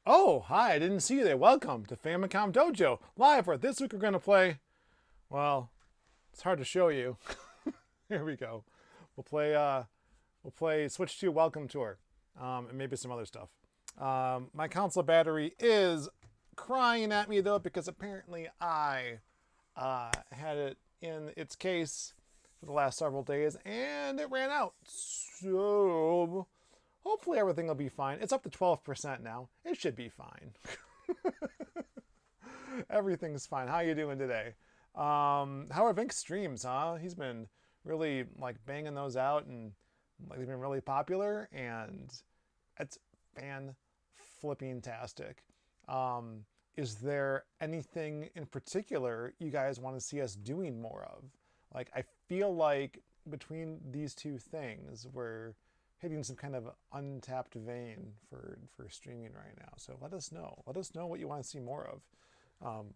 Oh, hi, I didn't see you there. Welcome to Famicom Dojo. Live where this week we're going to play, well, it's hard to show you. Here we go. We'll play Switch 2 Welcome Tour. And maybe some other stuff. My console battery is crying at me though because apparently I had it in its case for the last several days and it ran out. So hopefully everything will be fine. It's up to 12% now. It should be fine. Everything's fine. How you doing today? How are Vink's streams, huh? He's been really like banging those out and like they've been really popular and it's fan flipping tastic. Is there anything in particular you guys want to see us doing more of? Like I feel like between these two things we're hitting some kind of untapped vein for streaming right now. So let us know. Let us know what you want to see more of. Um,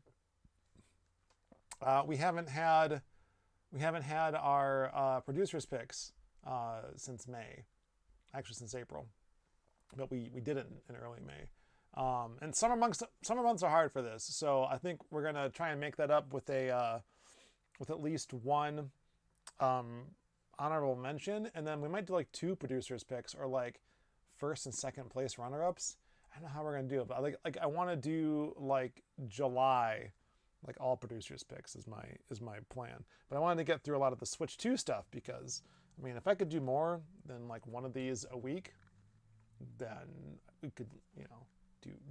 we haven't had our producers picks since May, actually since April, but we did it in early May. And summer months are hard for this, so I think we're gonna try and make that up with a with at least one honorable mention, and then we might do like two producers picks or like first and second place runner-ups. I don't know how we're gonna do it, but I want to do like July, like all producers picks is my plan. But I wanted to get through a lot of the Switch 2 stuff because I mean if I could do more than like one of these a week, then we could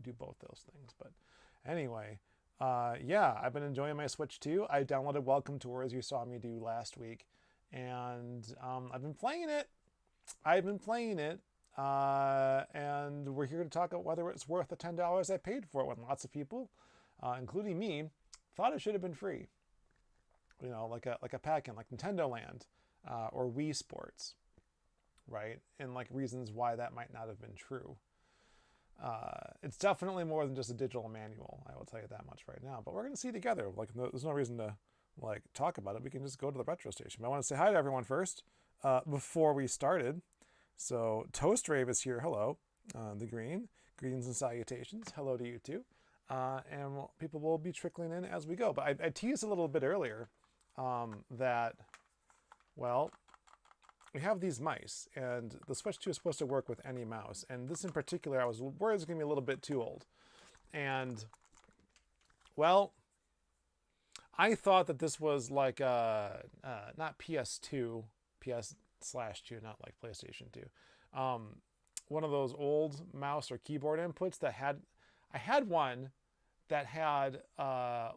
do both those things. But anyway, yeah, I've been enjoying my Switch 2. I downloaded Welcome Tour as you saw me do last week, and I've been playing it. And we're here to talk about whether it's worth the $10 I paid for it. When lots of people, including me, thought it should have been free. You know, like a pack-in, like NintendoLand or Wii Sports, right? And like reasons why that might not have been true. It's definitely more than just a digital manual. I will tell you that much right now. But we're going to see together. Like, there's no reason to like talk about it. We can just go to the retro station. But I want to say hi to everyone first before we started. So Toast Rave is here. Hello, the green greetings and salutations. Hello to you too. And people will be trickling in as we go. But I teased a little bit earlier that well, we have these mice, and the Switch 2 is supposed to work with any mouse. And this in particular, I was worried it's going to be a little bit too old. And, well, I thought that this was like not PS2, PS/2, not like PlayStation 2. One of those old mouse or keyboard inputs that I had one that had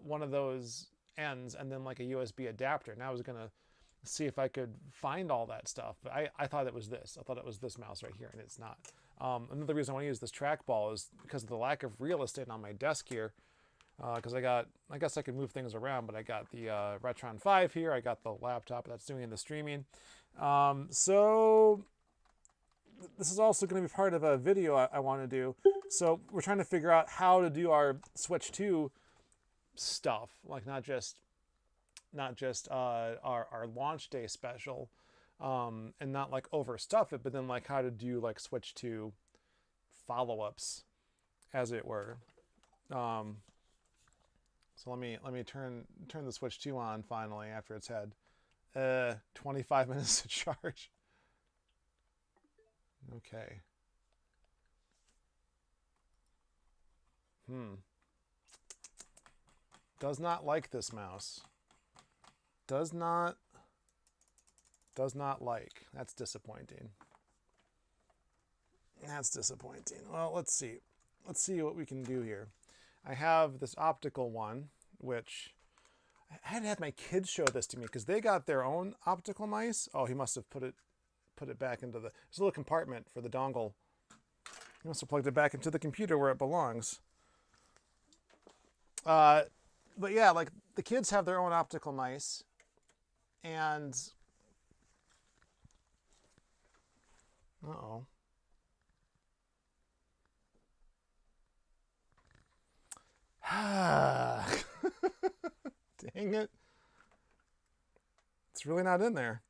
one of those ends and then like a USB adapter. And I was going to see if I could find all that stuff. But I thought it was this. I thought it was this mouse right here, and it's not. Another reason I want to use this trackball is because of the lack of real estate on my desk here. Because I guess I could move things around, but I got the Retron 5 here. I got the laptop that's doing the streaming. So this is also going to be part of a video I want to do. So we're trying to figure out how to do our Switch 2 stuff, like not just our launch day special, and not like overstuff it, but then like how to do like Switch 2 follow-ups, as it were. So let me turn the Switch 2 on finally after it's had 25 minutes to charge. Okay. Does not like this mouse. Does not like. That's disappointing. That's disappointing. Well, let's see. Let's see what we can do here. I have this optical one, which I had to have my kids show this to me because they got their own optical mice. Oh, he must have put it back into there's a little compartment for the dongle. He must have plugged it back into the computer where it belongs. But yeah, like the kids have their own optical mice, and uh-oh. Dang it. It's really not in there.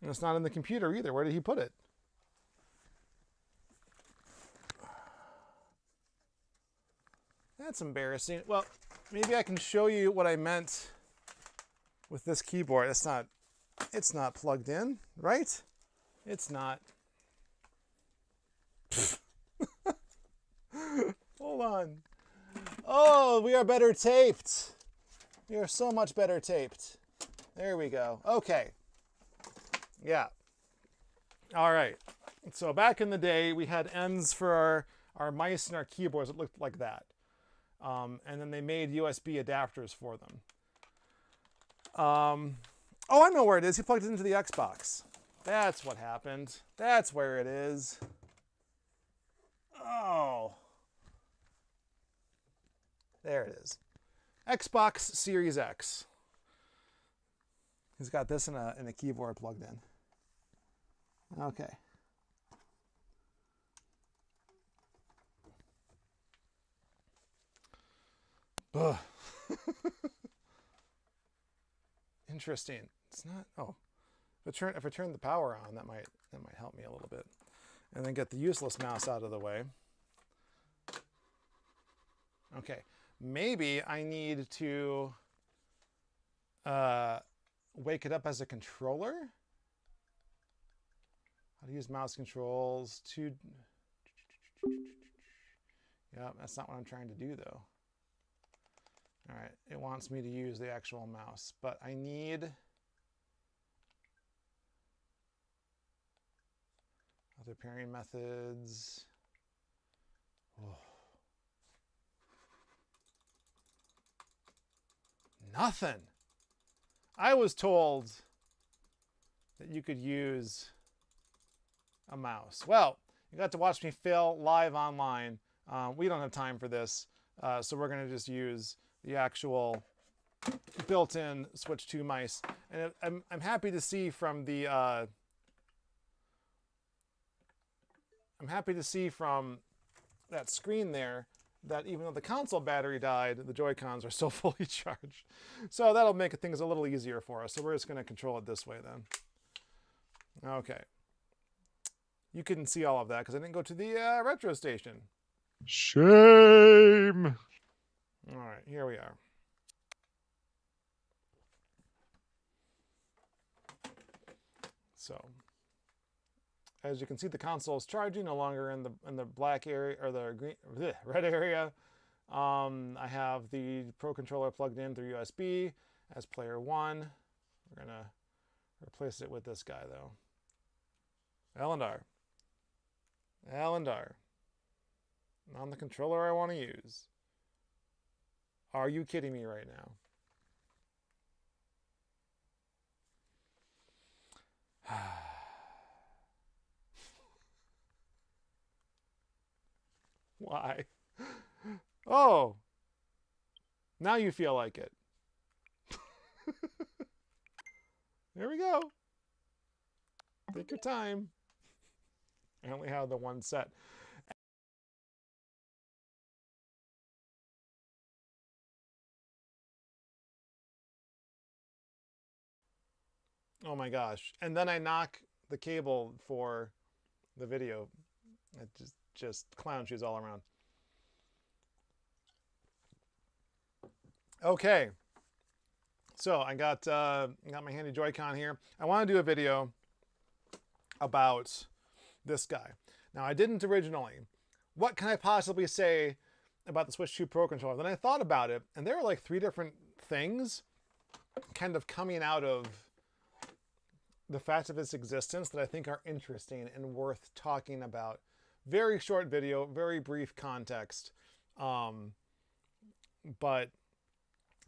And it's not in the computer either. Where did he put it? That's embarrassing. Well, maybe I can show you what I meant with this keyboard. It's not plugged in, right? It's not. Hold on. Oh, we are better taped. We are so much better taped. There we go. Okay. Yeah. All right. So back in the day, we had ends for our mice and our keyboards that looked like that. And then they made USB adapters for them. Oh, I know where it is. He plugged it into the Xbox. That's what happened. That's where it is. Oh. There it is. Xbox Series X. He's got this in a keyboard plugged in. Okay. Ugh. Interesting. It's not. Oh, if I turn the power on, that might help me a little bit. And then get the useless mouse out of the way. Okay. Maybe I need to wake it up as a controller. How to use mouse controls to. Yeah, that's not what I'm trying to do though. All right, it wants me to use the actual mouse, but I need other pairing methods. Oh. Nothing. I was told that you could use a mouse. Well, you got to watch me fail live online. We don't have time for this, so we're going to just use the actual built-in Switch 2 mice. And I'm happy to see from the I'm happy to see from that screen there that even though the console battery died, the Joy-Cons are still fully charged. So that'll make things a little easier for us. So we're just going to control it this way then. Okay. You couldn't see all of that because I didn't go to the retro station. Shame. All right, here we are. So, as you can see, the console is charging, no longer in the black area or the red area. I have the Pro Controller plugged in through USB as player 1. We're gonna replace it with this guy though. Elandar. On the controller I want to use. Are you kidding me right now? Why? Oh, now you feel like it. There we go. Take your time. I only have the one set. Oh my gosh. And then I knock the cable for the video. It just clown shoes all around. Okay. So I got my handy Joy-Con here. I want to do a video about this guy. Now I didn't originally. What can I possibly say about the Switch 2 Pro Controller? Then I thought about it, and there are like 3 different things kind of coming out of the fact of its existence that I think are interesting and worth talking about. Very short video, very brief context, but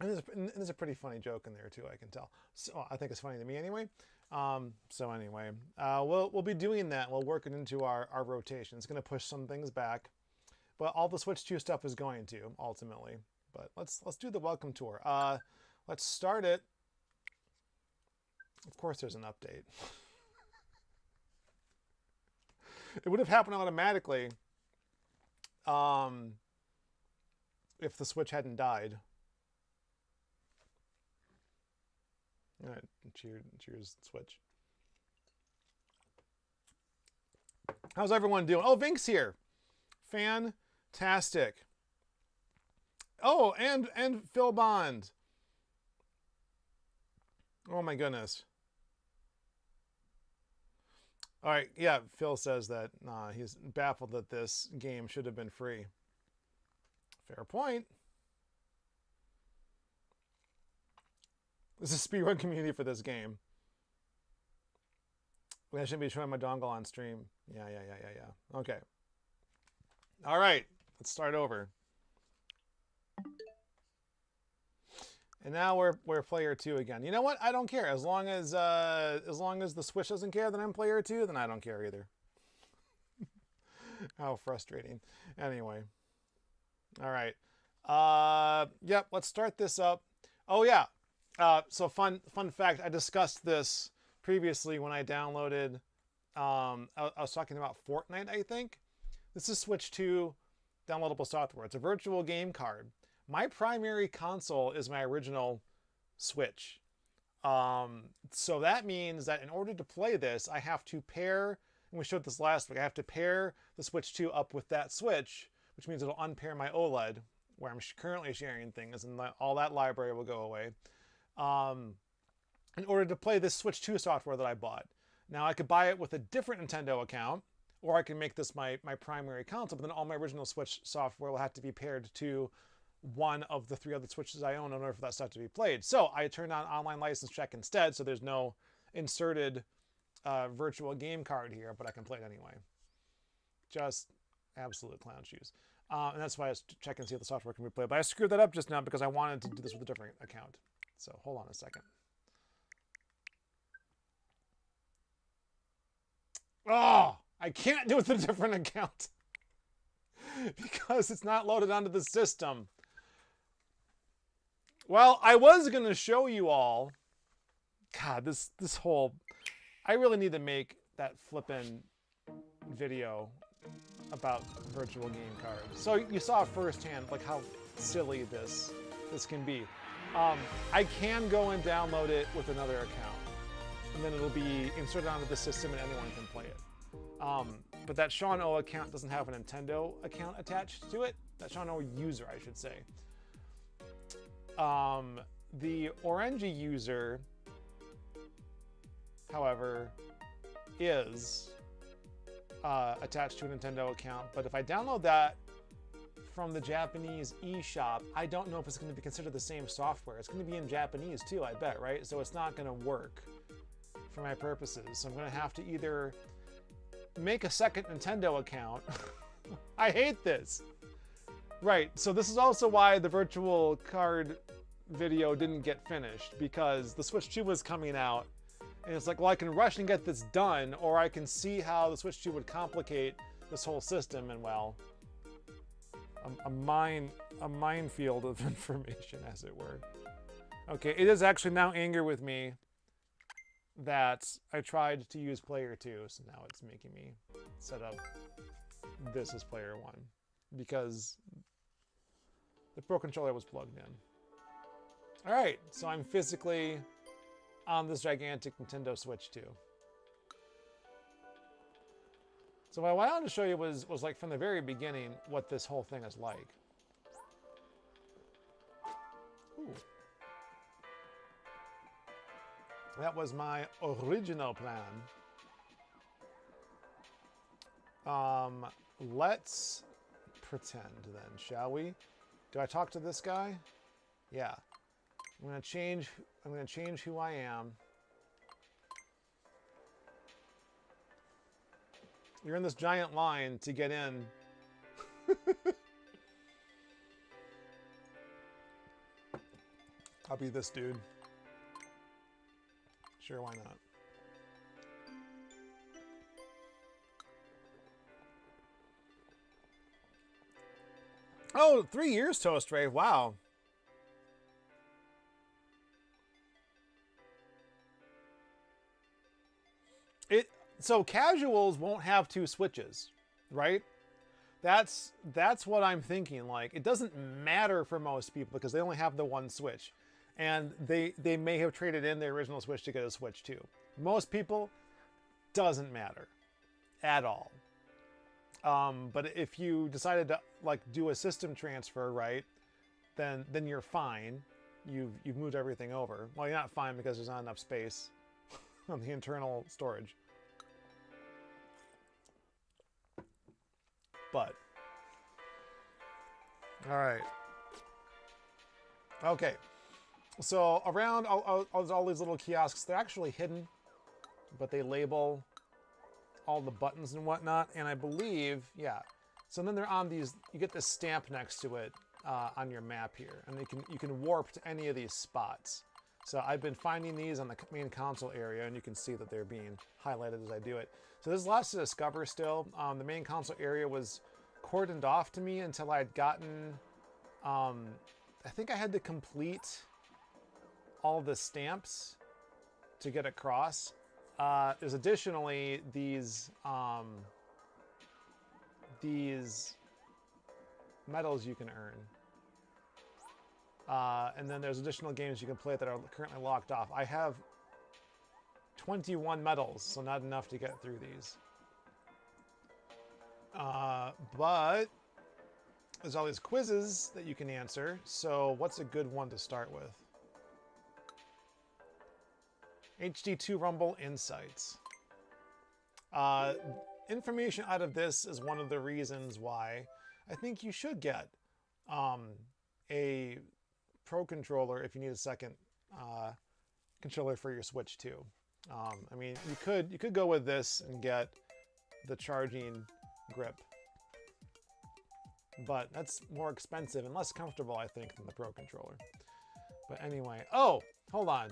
and there's a pretty funny joke in there too, I can tell. So I think it's funny to me anyway. So anyway, we'll be doing that. We'll work it into our rotation. It's going to push some things back, but all the Switch 2 stuff is going to ultimately. But let's do the welcome tour. Let's start it. Of course, there's an update. It would have happened automatically if the Switch hadn't died. All right, cheers, Switch. How's everyone doing? Oh, Vinnk's here. Fantastic. Oh, and Phil Bond. Oh my goodness. All right, yeah, Phil says that he's baffled that this game should have been free. Fair point. There's a speedrun community for this game. I shouldn't be showing my dongle on stream. Yeah. Okay. All right, let's start over. And now we're player 2 again. You know what? I don't care. As long as the Switch doesn't care that I'm player 2, then I don't care either. How frustrating. Anyway. All right. Yep, let's start this up. Oh yeah. So fun fact, I discussed this previously when I downloaded I was talking about Fortnite, I think. This is Switch 2 downloadable software. It's a virtual game card. My primary console is my original Switch. So that means that in order to play this, I have to pair, and we showed this last week, I have to pair the Switch 2 up with that Switch, which means it'll unpair my OLED, where I'm currently sharing things, and all that library will go away, in order to play this Switch 2 software that I bought. Now, I could buy it with a different Nintendo account, or I can make this my primary console, but then all my original Switch software will have to be paired to one of the 3 other Switches I own in order for that stuff to be played. So I turned on online license check instead, so there's no inserted virtual game card here, but I can play it anyway. Just absolute clown shoes. And that's why I was checking to see if the software can be played. But I screwed that up just now because I wanted to do this with a different account. So hold on a second. Oh, I can't do it with a different account because it's not loaded onto the system. Well, I was going to show you all. God, this whole... I really need to make that flippin' video about virtual game cards. So you saw firsthand like how silly this can be. I can go and download it with another account, and then it'll be inserted onto the system and anyone can play it. But that Sean O account doesn't have a Nintendo account attached to it. That Sean O user, I should say. The Orangey user, however, is attached to a Nintendo account. But if I download that from the Japanese eShop, I don't know if it's going to be considered the same software. It's going to be in Japanese too, I bet, right? So it's not going to work for my purposes. So I'm going to have to either make a second Nintendo account. I hate this. Right, so this is also why the virtual card video didn't get finished, because the Switch 2 was coming out, and it's like, well, I can rush and get this done, or I can see how the Switch 2 would complicate this whole system, and well, a minefield of information, as it were. Okay, it is actually now angry with me that I tried to use player 2, so now it's making me set up this as player 1, because the Pro Controller was plugged in. Alright, so I'm physically on this gigantic Nintendo Switch 2. So what I wanted to show you was like from the very beginning what this whole thing is like. Ooh. That was my original plan. Let's pretend then, shall we? Do I talk to this guy? Yeah. I'm gonna change who I am. You're in this giant line to get in. I'll be this dude. Sure, why not? Oh, 3 years, Toast Ray. Wow. So casuals won't have 2 Switches, right? That's what I'm thinking. Like, it doesn't matter for most people because they only have the 1 Switch. And they may have traded in their original Switch to get a Switch 2. Most people, doesn't matter at all. But if you decided to like do a system transfer, right, then you're fine. You've moved everything over. Well, you're not fine because there's not enough space on the internal storage. But all right. Okay. So around all these little kiosks, they're actually hidden, but they label all the buttons and whatnot. And I believe, yeah. So then they're on these. You get this stamp next to it on your map here, and you can warp to any of these spots. So I've been finding these on the main console area, and you can see that they're being highlighted as I do it. So there's lots to discover still. The main console area was cordoned off to me until I'd gotten. I think I had to complete all the stamps to get across. There's additionally these medals you can earn. And then there's additional games you can play that are currently locked off. I have 21 medals, so not enough to get through these. But there's all these quizzes that you can answer. So what's a good one to start with? HD2 Rumble Insights. Information out of this is one of the reasons why I think you should get a Pro controller if you need a second controller for your Switch too. I mean, you could go with this and get the charging grip, but that's more expensive and less comfortable, I think, than the Pro controller. But anyway, oh, hold on.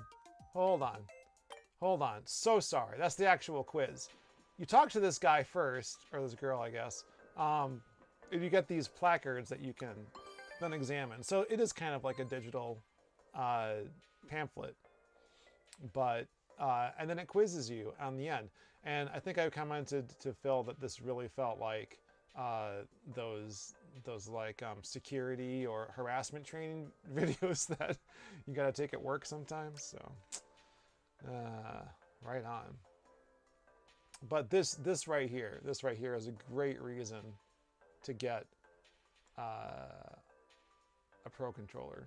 So sorry. That's the actual quiz. You talk to this guy first, or this girl, I guess. And you get these placards that you can then examine. So it is kind of like a digital pamphlet. But, and then it quizzes you on the end. And I think I commented to Phil that this really felt like those like security or harassment training videos that you got to take at work sometimes. So, right on. But this right here is a great reason to get a Pro controller.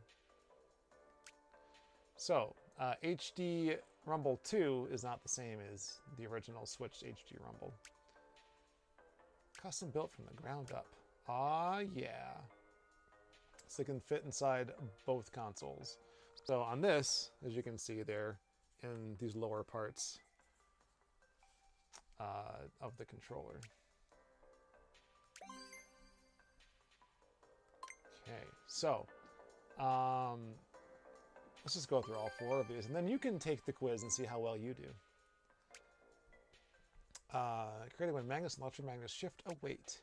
So HD Rumble 2 is not the same as the original Switch HD Rumble. Custom built from the ground up. Ah, yeah. So it can fit inside both consoles. So on this, as you can see there, in these lower parts of the controller. Okay, so let's just go through all 4 of these, and then you can take the quiz and see how well you do. Created when magnets and electromagnets shift a weight.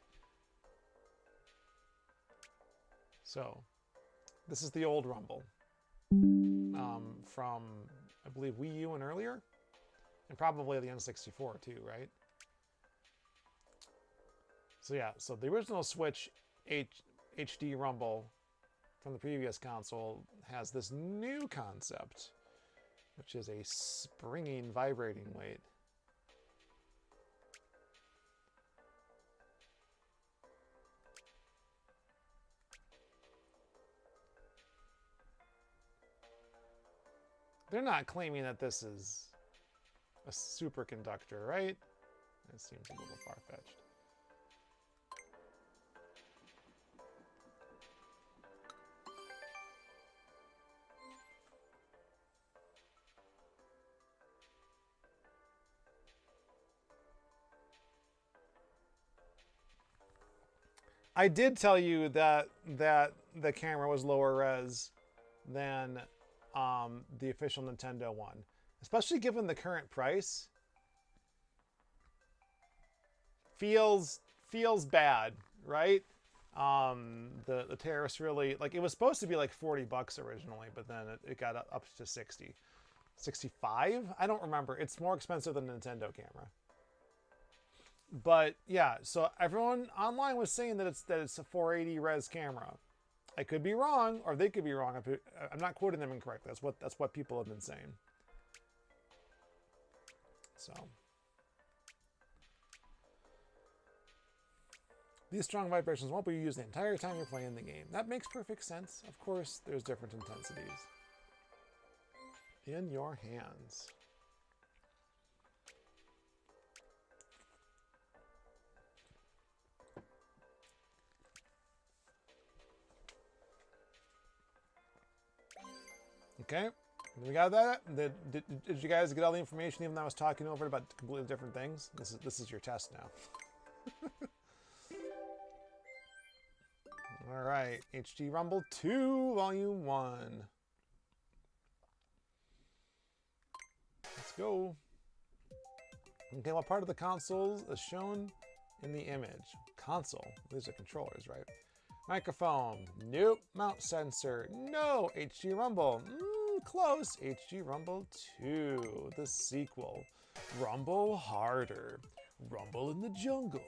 So, this is the old Rumble from, I believe, Wii U and earlier, and probably the N64 too, right? So yeah, so the original Switch HD Rumble from the previous console has this new concept, which is a springing, vibrating weight. They're not claiming that this is a superconductor, right? It seems a little far-fetched. I did tell you that the camera was lower res than the official Nintendo one, especially given the current price. Feels bad, right? The tariffs really, like, it was supposed to be like $40 originally, but then it got up to 60, 65. I don't remember. It's more expensive than the Nintendo camera. But yeah, so everyone online was saying that it's a 480 res camera. I could be wrong, or they could be wrong. I'm not quoting them incorrectly. That's what people have been saying. So These strong vibrations won't be used the entire time you're playing the game. That makes perfect sense. Of course, there's different intensities. In your hands. Okay, we got that. Did you guys get all the information even though I was talking over it about completely different things? This is your test now. All right, HD Rumble 2, Volume 1. Let's go. Okay, what part of the console is shown in the image? Console. These are controllers, right? Microphone. Nope. Mount sensor. No. HD Rumble. Close. HD Rumble 2. The sequel. Rumble harder. Rumble in the jungle.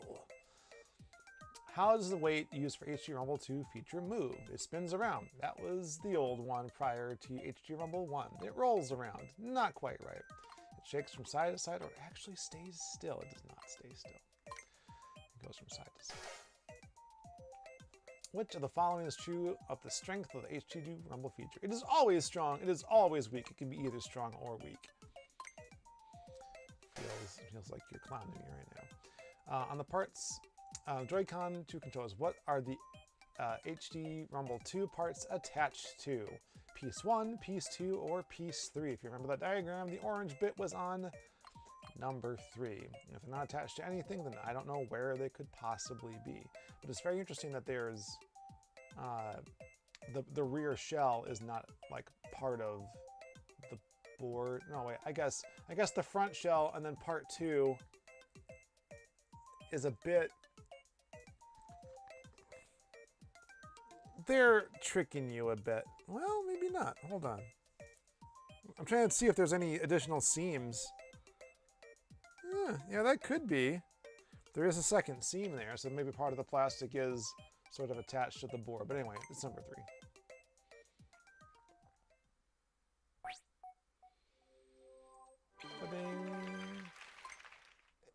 How does the weight used for HD Rumble 2 feature move? It spins around. That was the old one prior to HD Rumble 1. It rolls around. Not quite right. It shakes from side to side or actually stays still. It does not stay still. It goes from side to side. Which of the following is true of the strength of the HD Rumble feature? It is always strong. It is always weak. It can be either strong or weak. Feels like you're clowning me right now. On the parts, Joy-Con 2 controllers, what are the HD Rumble 2 parts attached to? Piece 1, Piece 2, or Piece 3? If you remember that diagram, the orange bit was on number 3. If they're not attached to anything, then I don't know where they could possibly be. But it's very interesting that there's the rear shell is not like part of the board. No, wait, I guess the front shell and then part 2 is a bit. They're tricking you a bit. Well, maybe not. Hold on. I'm trying to see if there's any additional seams. Yeah, that could be. There is a second seam there, so maybe part of the plastic is sort of attached to the board. But anyway, it's number 3.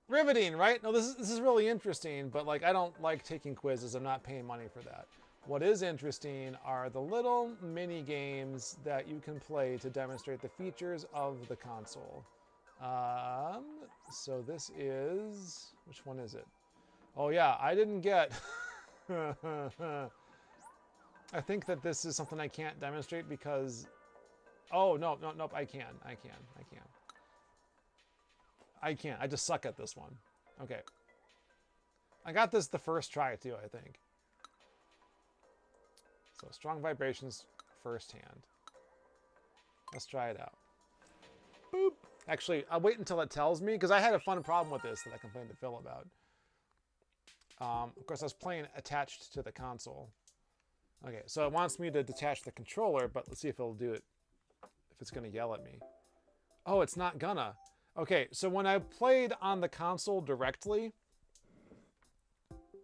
Riveting, right? No, this is really interesting, but like I don't like taking quizzes. I'm not paying money for that. What is interesting are the little mini games that you can play to demonstrate the features of the console. So this is, which one is it? Oh yeah, I didn't get, I think that this is something I can't demonstrate because, oh no, nope, I can. I just suck at this one. Okay. I got this the first try too, I think. So strong vibrations first hand. Let's try it out. Boop. Actually, I'll wait until it tells me because I had a fun problem with this that I complained to Phil about. Of course, I was playing attached to the console. Okay, so it wants me to detach the controller, but let's see if it'll do it. If it's going to yell at me. Oh, it's not gonna. Okay, so when I played on the console directly...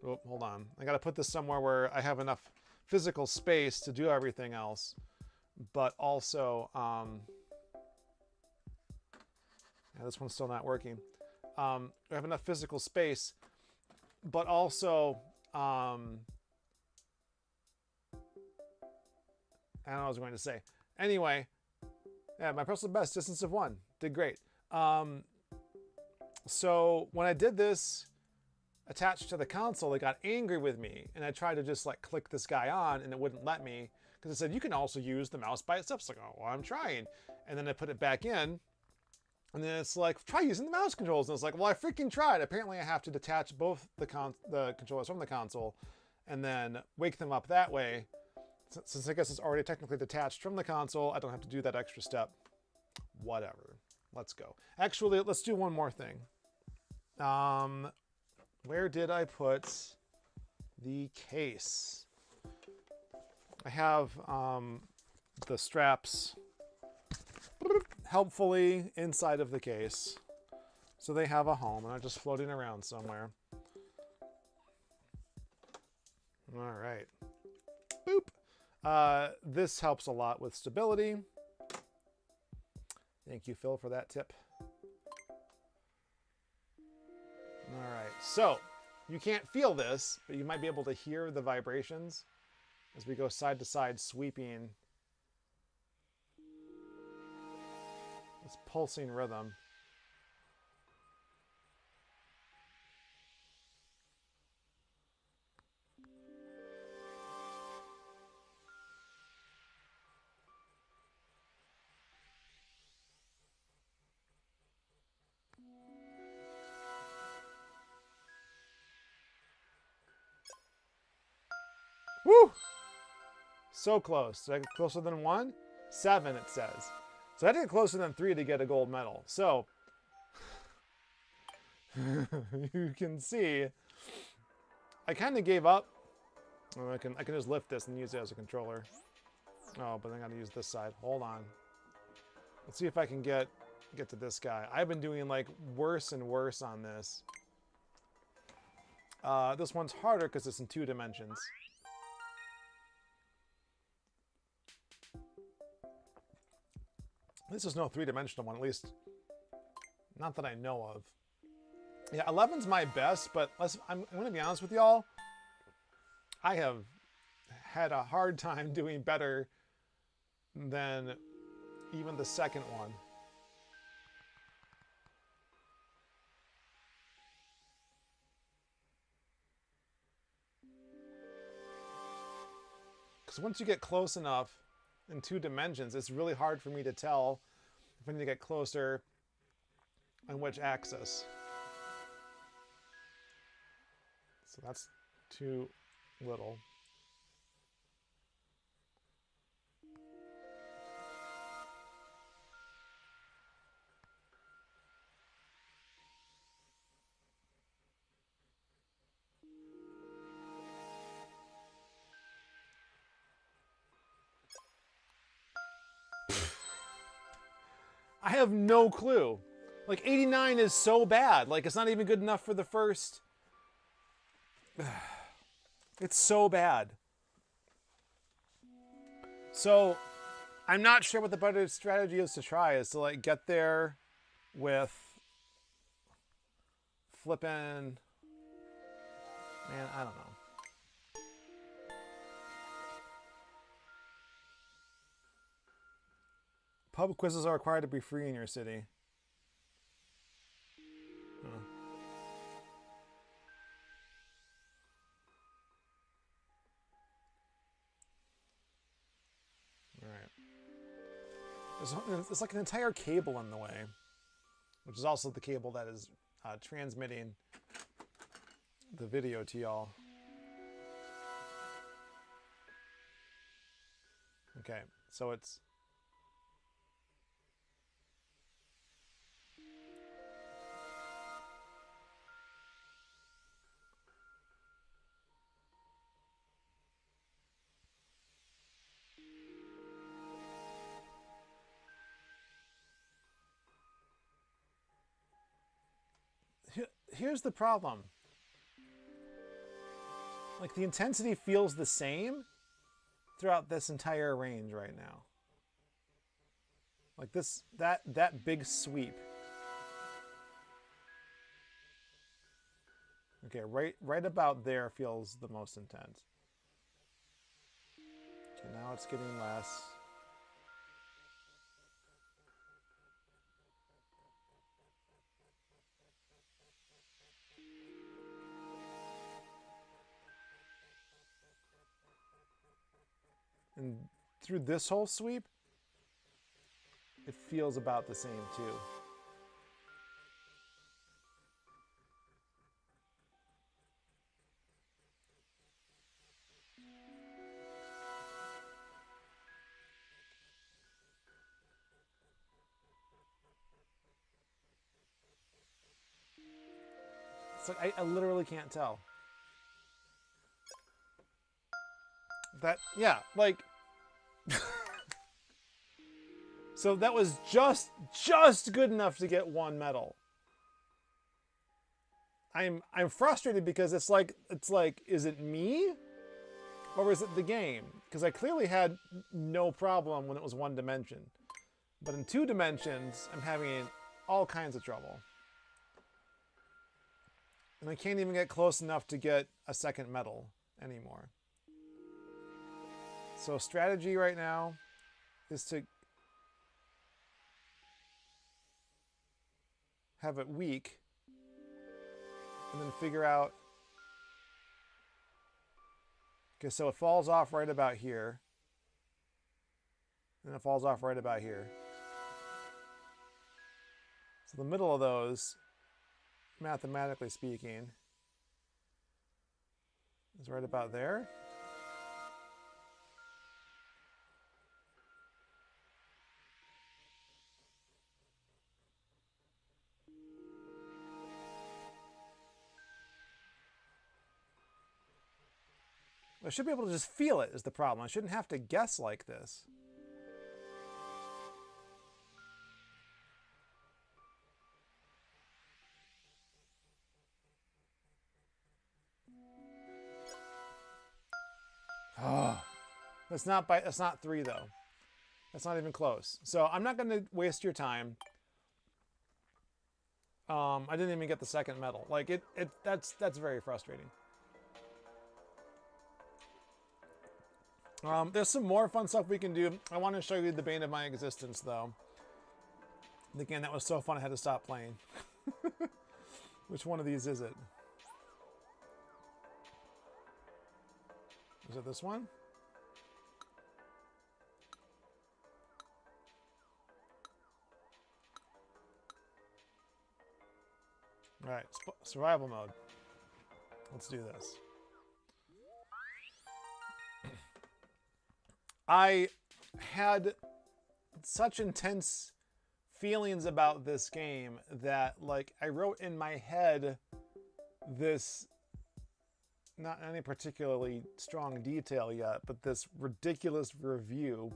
Oh, hold on. I got to put this somewhere where I have enough physical space to do everything else. But also... yeah, this one's still not working. I have enough physical space, but also... I don't know what I was going to say. Anyway, yeah, my personal best, distance of 1. Did great. So when I did this attached to the console, it got angry with me. And I tried to just like click this guy on and it wouldn't let me. Because it said, you can also use the mouse by itself. It's like, oh, well, I'm trying. And then I put it back in. And then it's like, try using the mouse controls. And it's like, well, I freaking tried. Apparently I have to detach both the controllers from the console and then wake them up that way. Since I guess it's already technically detached from the console, I don't have to do that extra step. Whatever. Let's go. Actually, let's do one more thing. Where did I put the case? I have the straps helpfully inside of the case. So they have a home and I'm just floating around somewhere. All right. Boop. This helps a lot with stability. Thank you, Phil, for that tip. All right, so You can't feel this, but you might be able to hear the vibrations as we go side to side, sweeping this pulsing rhythm. Woo! So close. Did I get closer than 1? 7, it says. So I had to get closer than 3 to get a gold medal. So you can see I kind of gave up. Oh, I can just lift this and use it as a controller. Oh, but I gotta use this side. Hold on. Let's see if I can get to this guy. I've been doing like worse and worse on this. This one's harder because it's in 2 dimensions. This is no 3-dimensional one, at least not that I know of. Yeah, 11's my best, but I'm going to be honest with y'all. I have had a hard time doing better than even the second one. Because once you get close enough in 2 dimensions, it's really hard for me to tell if I need to get closer on which axis. So that's too little. I have no clue. Like 89 is so bad. Like it's not even good enough for the first. It's so bad. So I'm not sure what the better strategy is to try, is to like get there with flipping. Man, I don't know. Pub quizzes are required to be free in your city. Huh. Alright. There's like an entire cable in the way, which is also the cable that is transmitting the video to y'all. Okay, so it's... Here's the problem. Like the intensity feels the same throughout this entire range right now. Like this, that big sweep. Okay, right about there feels the most intense. Okay, now it's getting less. And through this whole sweep, it feels about the same too. It's like I literally can't tell. That, yeah, like... So that was just good enough to get 1 medal. I'm frustrated because it's like, is it me? Or is it the game? Because I clearly had no problem when it was 1 dimension. But in 2 dimensions, I'm having all kinds of trouble. And I can't even get close enough to get a second medal anymore. So strategy right now is to have it weak and then figure out. Okay, so it falls off right about here. And it falls off right about here. So the middle of those, mathematically speaking, is right about there. I should be able to just feel it is the problem. I shouldn't have to guess like this. Oh, that's not 3 though. That's not even close. So I'm not going to waste your time. I didn't even get the second medal. Like that's very frustrating. There's some more fun stuff we can do. I want to show you the bane of my existence, though. The game that was so fun I had to stop playing. Which one of these is it? Is it this one? All right, survival mode. Let's do this. I had such intense feelings about this game that, like, I wrote in my head this, not any particularly strong detail yet, but this ridiculous review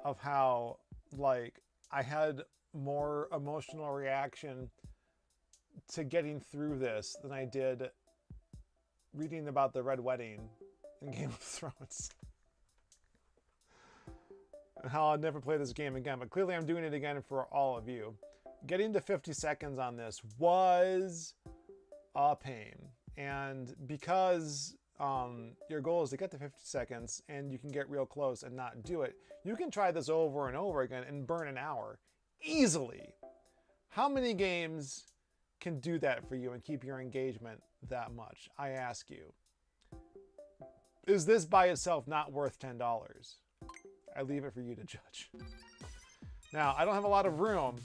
of how, like, I had more emotional reaction to getting through this than I did reading about the Red Wedding in Game of Thrones. And how I'll never play this game again, but clearly I'm doing it again for all of you. Getting to 50 seconds on this was a pain. And because your goal is to get to 50 seconds and you can get real close and not do it, you can try this over and over again and burn an hour easily. How many games can do that for you and keep your engagement that much? I ask you. Is this by itself not worth $10? I leave it for you to judge. Now, I don't have a lot of room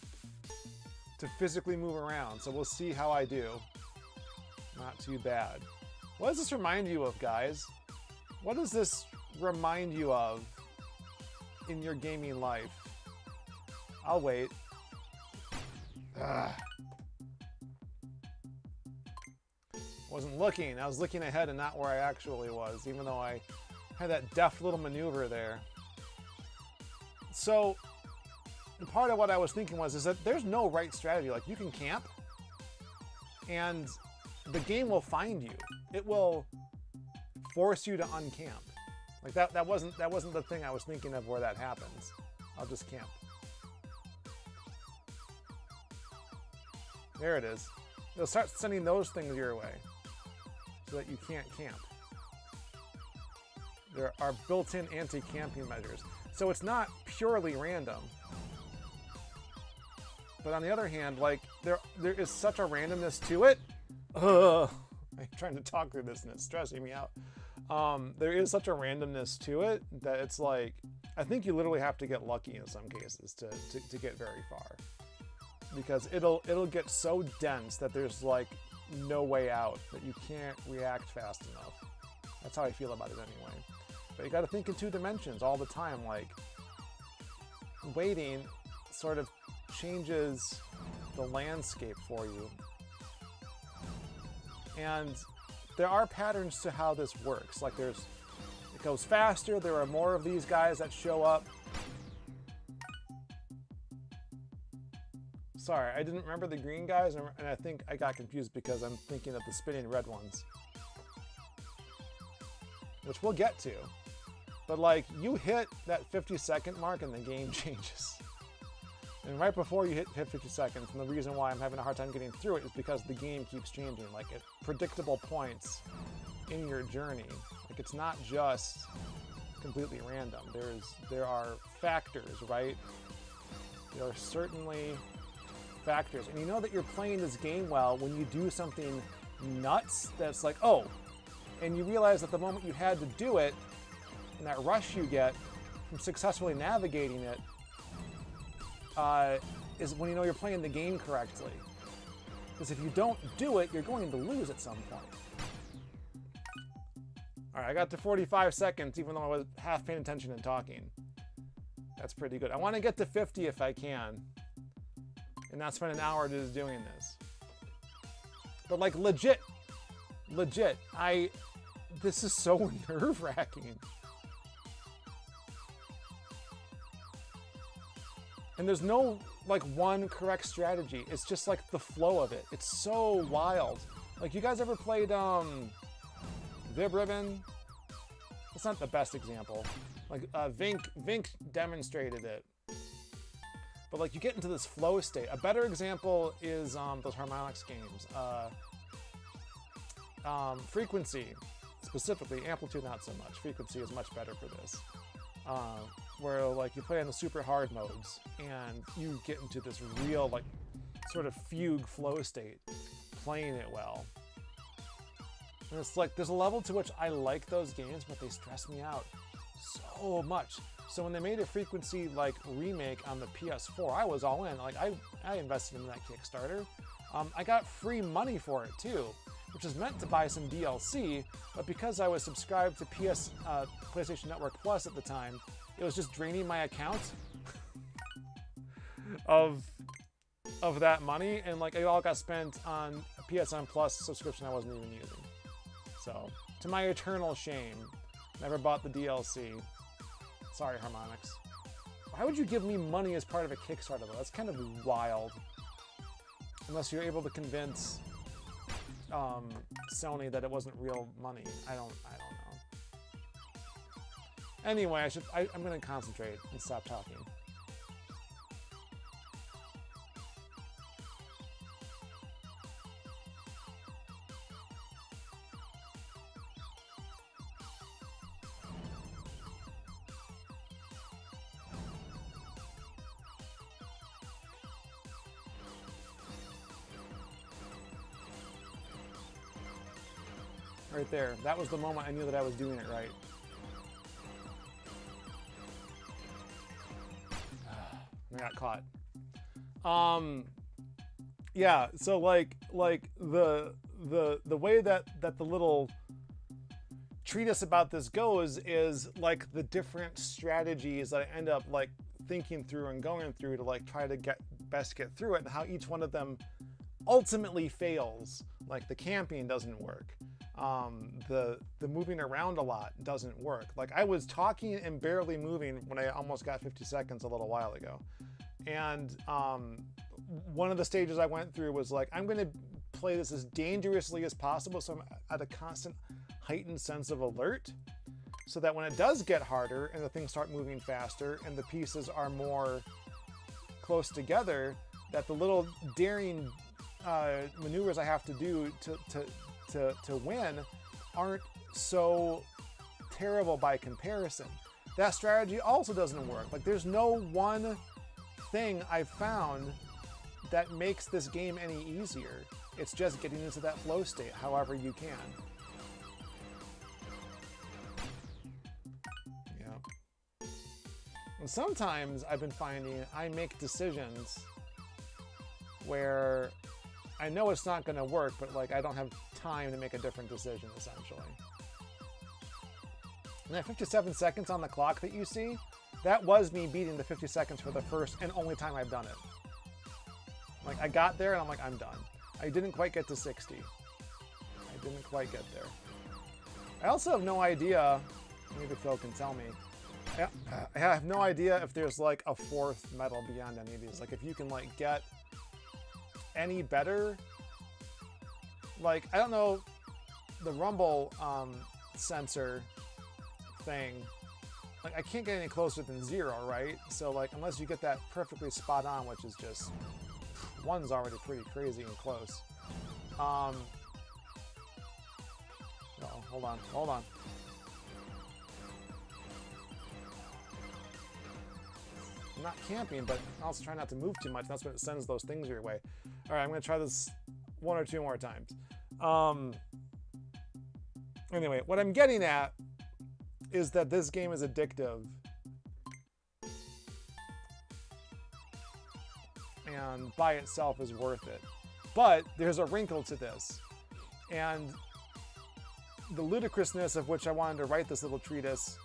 to physically move around, so we'll see how I do. Not too bad. What does this remind you of, guys? What does this remind you of in your gaming life? I'll wait. Ugh. Wasn't looking. I was looking ahead and not where I actually was, even though I had that deft little maneuver there. So, part of what I was thinking is that there's no right strategy. Like, you can camp, and the game will find you. It will force you to uncamp. Like that wasn't the thing I was thinking of where that happens. I'll just camp. There it is. It'll start sending those things your way so that you can't camp. There are built-in anti-camping measures. So it's not purely random. But on the other hand, like, there is such a randomness to it. I'm trying to talk through this and it's stressing me out. There is such a randomness to it that it's like, I think you literally have to get lucky in some cases to get very far. Because it'll get so dense that there's like no way out, that you can't react fast enough. That's how I feel about it anyway. But you got to think in 2 dimensions all the time. Like, waiting sort of changes the landscape for you. And there are patterns to how this works. Like, it goes faster. There are more of these guys that show up. Sorry, I didn't remember the green guys, and I think I got confused because I'm thinking of the spinning red ones. Which we'll get to. But, like, you hit that 50-second mark and the game changes. And right before you hit 50 seconds, and the reason why I'm having a hard time getting through it is because the game keeps changing, like at predictable points in your journey. Like it's not just completely random. There are factors, right? There are certainly factors. And you know that you're playing this game well when you do something nuts that's like, oh, and you realize that the moment you had to do it, and that rush you get from successfully navigating it, is when you know you're playing the game correctly. Because if you don't do it, you're going to lose at some point. All right, I got to 45 seconds, even though I was half paying attention and talking. That's pretty good. I want to get to 50 if I can, and not spend an hour just doing this. But like legit, this is so nerve-wracking. And there's no like one correct strategy. It's just like the flow of it. It's so wild. Like you guys ever played Vib Ribbon? It's not the best example. Like Vinnk demonstrated it. But like you get into this flow state. A better example is those harmonics games. Frequency, specifically. Amplitude not so much. Frequency is much better for this. Where like you play on the super hard modes and you get into this real like sort of fugue flow state, playing it well. And it's like there's a level to which I like those games, but they stress me out so much. So when they made a Frequency like remake on the PS4, I was all in. Like I invested in that Kickstarter. I got free money for it too, which is meant to buy some DLC, but because I was subscribed to PlayStation Network Plus at the time, it was just draining my account of that money, and like it all got spent on a PSN Plus subscription I wasn't even using. So, to my eternal shame, never bought the DLC. Sorry, Harmonix. Why would you give me money as part of a Kickstarter though? That's kind of wild. Unless you're able to convince Sony that it wasn't real money. I don't know. Anyway, I'm gonna concentrate and stop talking. Right there. That was the moment I knew that I was doing it right. I got caught. Yeah, so like the way that the little treatise about this goes is like the different strategies that I end up like thinking through and going through to like try to best get through it, and how each one of them ultimately fails. Like the camping doesn't work. The moving around a lot doesn't work. Like I was talking and barely moving when I almost got 50 seconds a little while ago. And one of the stages I went through was like, I'm going to play this as dangerously as possible, so I'm at a constant heightened sense of alert, so that when it does get harder and the things start moving faster and the pieces are more close together, that the little daring maneuvers I have to do to win aren't so terrible by comparison. That strategy also doesn't work. Like there's no one thing I've found that makes this game any easier. It's just getting into that flow state however you can. Yeah. And sometimes I've been finding I make decisions where I know it's not going to work, but like I don't have time to make a different decision, essentially. And that 57 seconds on the clock that you see, that was me beating the 50 seconds for the first and only time I've done it. Like I got there and I'm like, I'm done. I didn't quite get to 60. I didn't quite get there. I also have no idea, maybe Phil can tell me, I have no idea if there's like a fourth medal beyond any of these. Like if you can like get any better. Like I don't know, the rumble sensor thing like, I can't get any closer than 0, right? So, like, unless you get that perfectly spot on, which is just, 1's already pretty crazy and close. No, hold on, hold on. I'm not camping, but I also try not to move too much. That's when it sends those things your way. All right, I'm gonna try this 1 or 2 more times. Anyway, what I'm getting at is that this game is addictive. And by itself is worth it. But there's a wrinkle to this. And the ludicrousness of which I wanted to write this little treatise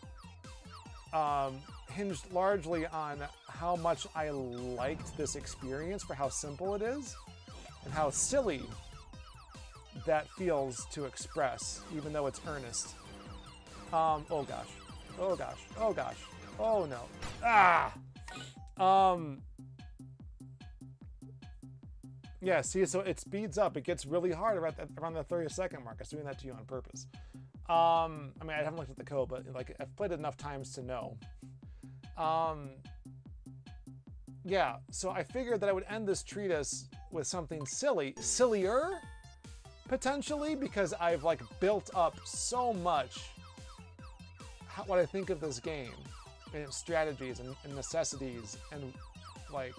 hinged largely on how much I liked this experience for how simple it is and how silly that feels to express, even though it's earnest. Oh gosh, oh gosh, oh gosh, oh no, ah! Yeah, see, so it speeds up. It gets really hard around the 30-second mark. I was doing that to you on purpose. I mean, I haven't looked at the code, but like I've played it enough times to know. Yeah, so I figured that I would end this treatise with something sillier, potentially, because I've like built up so much what I think of this game and its strategies and necessities and like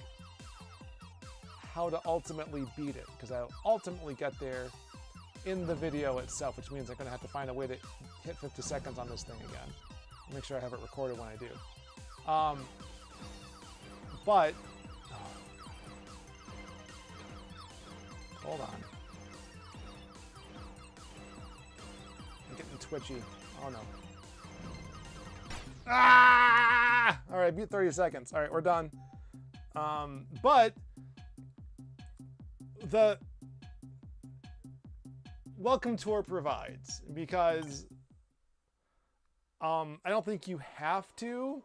how to ultimately beat it, because I'll ultimately get there in the video itself, which means I'm going to have to find a way to hit 50 seconds on this thing again. Make sure I have it recorded when I do. But hold on. I'm getting twitchy. Oh no. Ah! All right, beat 30 seconds. All right, we're done. But the Welcome Tour provides, because I don't think you have to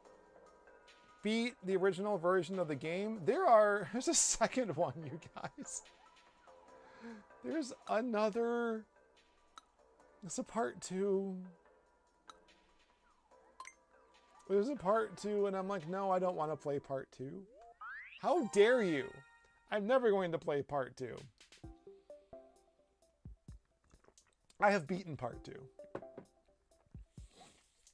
beat the original version of the game. There's a second one, you guys. There's another. It's a part 2. There's a part 2, and I'm like, no, I don't want to play part 2. How dare you? I'm never going to play part 2. I have beaten part 2.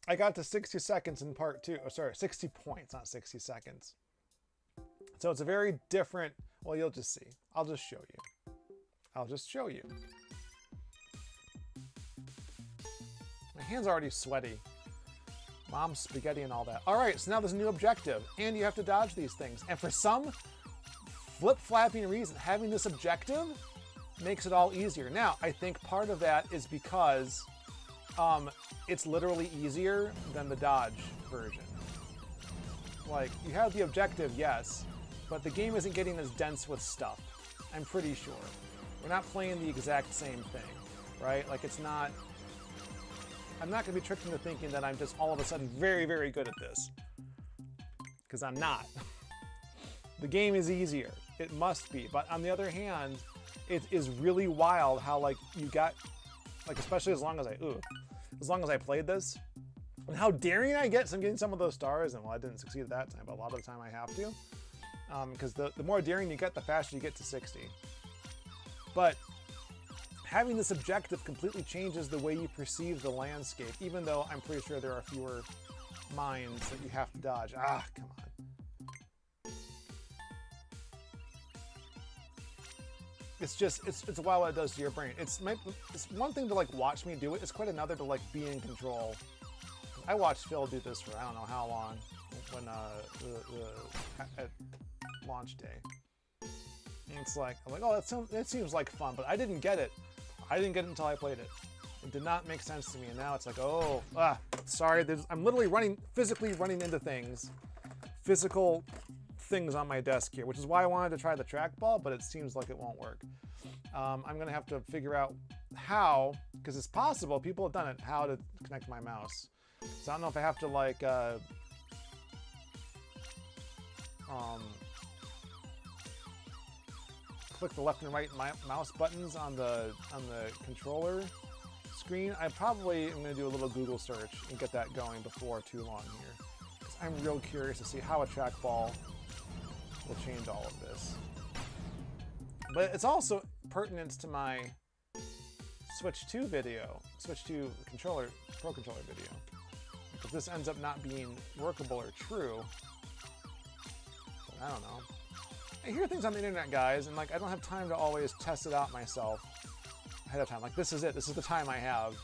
I got to 60 seconds in part 2. Oh, sorry, 60 points, not 60 seconds. So it's a very different, well, you'll just see. I'll just show you. I'll just show you. My hand's already sweaty. Mom's spaghetti and all that. All right, so now there's a new objective, and you have to dodge these things. And for some flip-flapping reason, having this objective makes it all easier. Now, I think part of that is because it's literally easier than the dodge version. Like, you have the objective, yes, but the game isn't getting as dense with stuff. I'm pretty sure. We're not playing the exact same thing, right? Like, it's not... I'm not going to be tricked into thinking that I'm just all of a sudden very, very good at this. Because I'm not. The game is easier. It must be. But on the other hand, it is really wild how, like, you got... Like, especially as long as I played this. And how daring I get. So I'm getting some of those stars. And, well, I didn't succeed at that time. But a lot of the time I have to. Because the more daring you get, the faster you get to 60. But... having this objective completely changes the way you perceive the landscape, even though I'm pretty sure there are fewer mines that you have to dodge. Ah, come on. It's just, it's wild what it does to your brain. It's one thing to like watch me do it. It's quite another to like be in control. I watched Phil do this for I don't know how long when at launch day. And it's like, I'm like, oh, that seems like fun, but I didn't get it. I didn't get it until I played it. It did not make sense to me, and now it's like, oh, sorry. I'm literally physically running into things. Physical things on my desk here, which is why I wanted to try the trackball, but it seems like it won't work. I'm gonna have to figure out how, because it's possible, people have done it, how to connect my mouse. So I don't know if I have to like, click the left and right mouse buttons on the controller screen. I probably am going to do a little Google search and get that going before too long here. I'm real curious to see how a trackball will change all of this. But it's also pertinent to my Switch 2 video, Switch 2 controller, Pro Controller video. If this ends up not being workable or true, I don't know. I hear things on the internet, guys, and like I don't have time to always test it out myself ahead of time. Like this is it. This is the time I have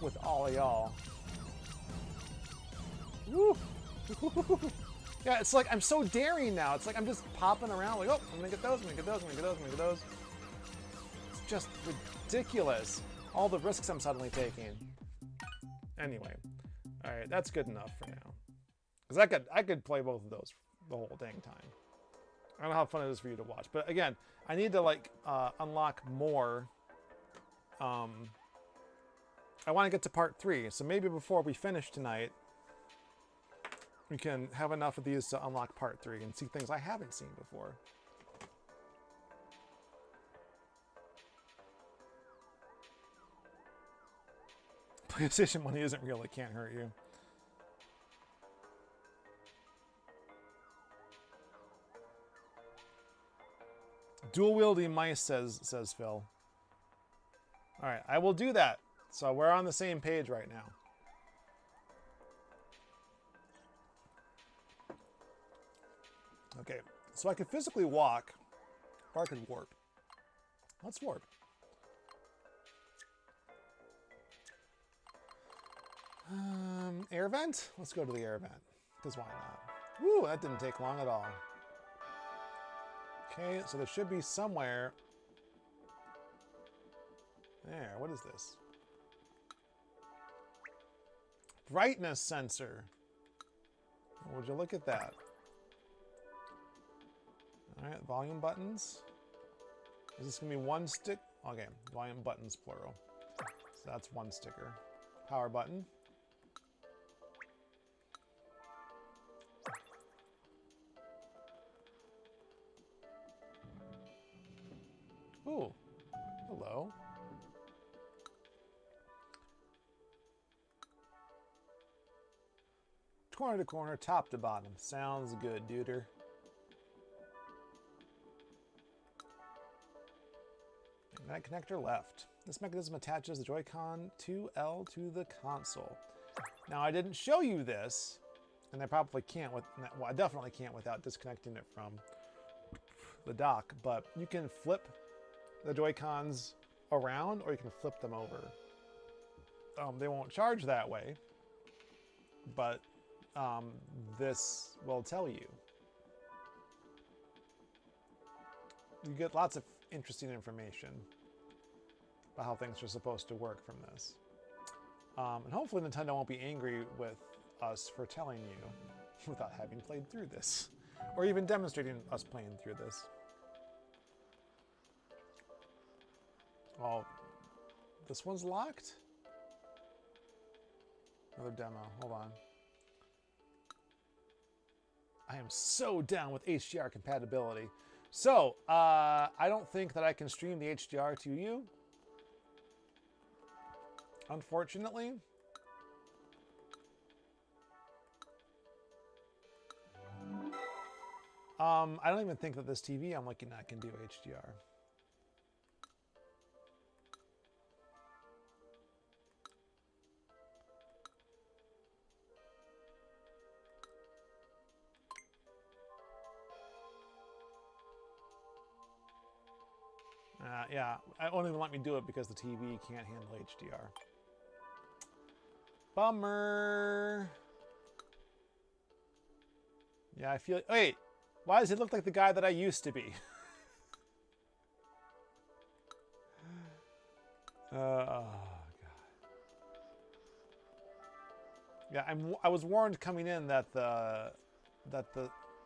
with all of y'all. Woo! Yeah, it's like I'm so daring now. It's like I'm just popping around like, oh, I'm gonna get those, I'm gonna get those, I'm gonna get those, I'm gonna get those. It's just ridiculous. All the risks I'm suddenly taking. Anyway, all right, that's good enough for now. Because I could play both of those the whole dang time. I don't know how fun it is for you to watch, but again, I need to like unlock more. I want to get to part 3, so maybe before we finish tonight, we can have enough of these to unlock part 3 and see things I haven't seen before. PlayStation money isn't real, it can't hurt you. Dual wielding mice, says Phil. All right, I will do that. So we're on the same page right now. Okay, so I could physically walk, or I could warp. Let's warp. Air vent? Let's go to the air vent, because why not? Woo, that didn't take long at all. Okay, so there should be somewhere. There, what is this? Brightness sensor. Would you look at that? All right, volume buttons. Is this gonna be one stick? Okay, volume buttons plural. So that's one sticker. Power button. Ooh, hello. Corner to corner, top to bottom. Sounds good, duder. Magnetic connector left. This mechanism attaches the Joy-Con 2L to the console. Now, I didn't show you this, and I probably can't with, well, I definitely can't without disconnecting it from the dock, but you can flip the Joy-Cons around, or you can flip them over. They won't charge that way, but this will tell you. You get lots of interesting information about how things are supposed to work from this. And hopefully Nintendo won't be angry with us for telling you without having played through this, or even demonstrating us playing through this. Oh, this one's locked? Another demo, hold on. I am so down with HDR compatibility. So, I don't think that I can stream the HDR to you. Unfortunately. I don't even think that this TV I'm looking at can do HDR. Yeah, I won't even let me do it because the TV can't handle HDR. Bummer. Yeah, I feel... Wait, why does it look like the guy that I used to be? Oh, God. Yeah, I was warned coming in that the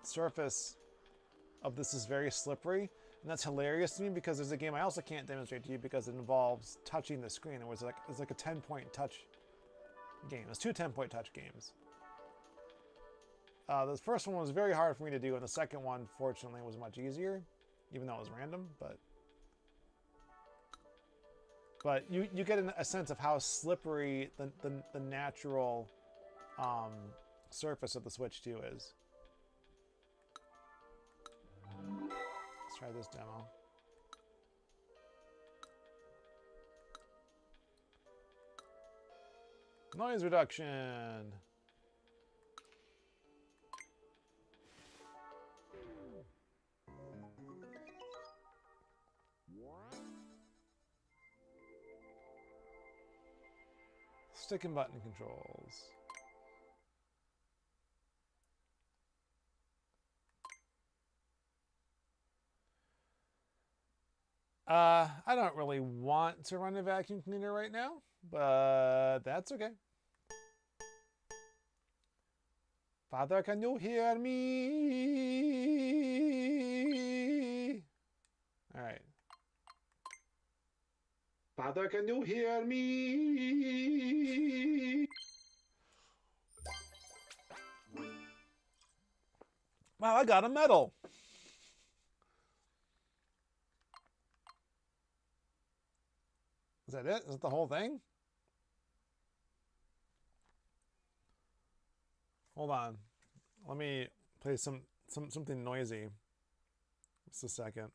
surface of this is very slippery. And that's hilarious to me because there's a game I also can't demonstrate to you because it involves touching the screen. It's like a 10-point touch game. It's 2 10-point touch games. The first one was very hard for me to do, and the second one, fortunately, was much easier, even though it was random. But you get a sense of how slippery the natural surface of the Switch 2 is. Let's try this demo. Noise reduction. Stick and button controls. I don't really want to run a vacuum cleaner right now, but that's okay. Father, can you hear me? All right. Father, can you hear me? Wow, I got a medal. Is that it? Is that the whole thing? Hold on. Let me play something noisy. Just a second.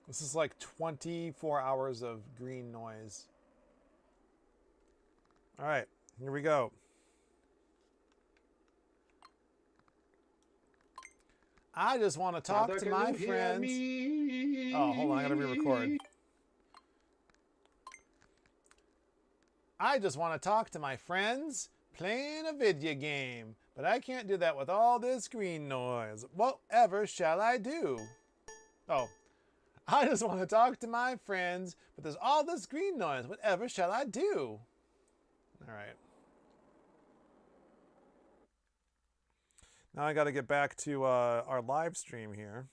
This is like 24 hours of green noise. All right, here we go. I just want to talk to my friends. Oh, hold on, I gotta re-record. I just want to talk to my friends playing a video game, but I can't do that with all this green noise. Whatever shall I do? Oh, I just want to talk to my friends, but there's all this green noise. Whatever shall I do? All right. Now I got to get back to our live stream here.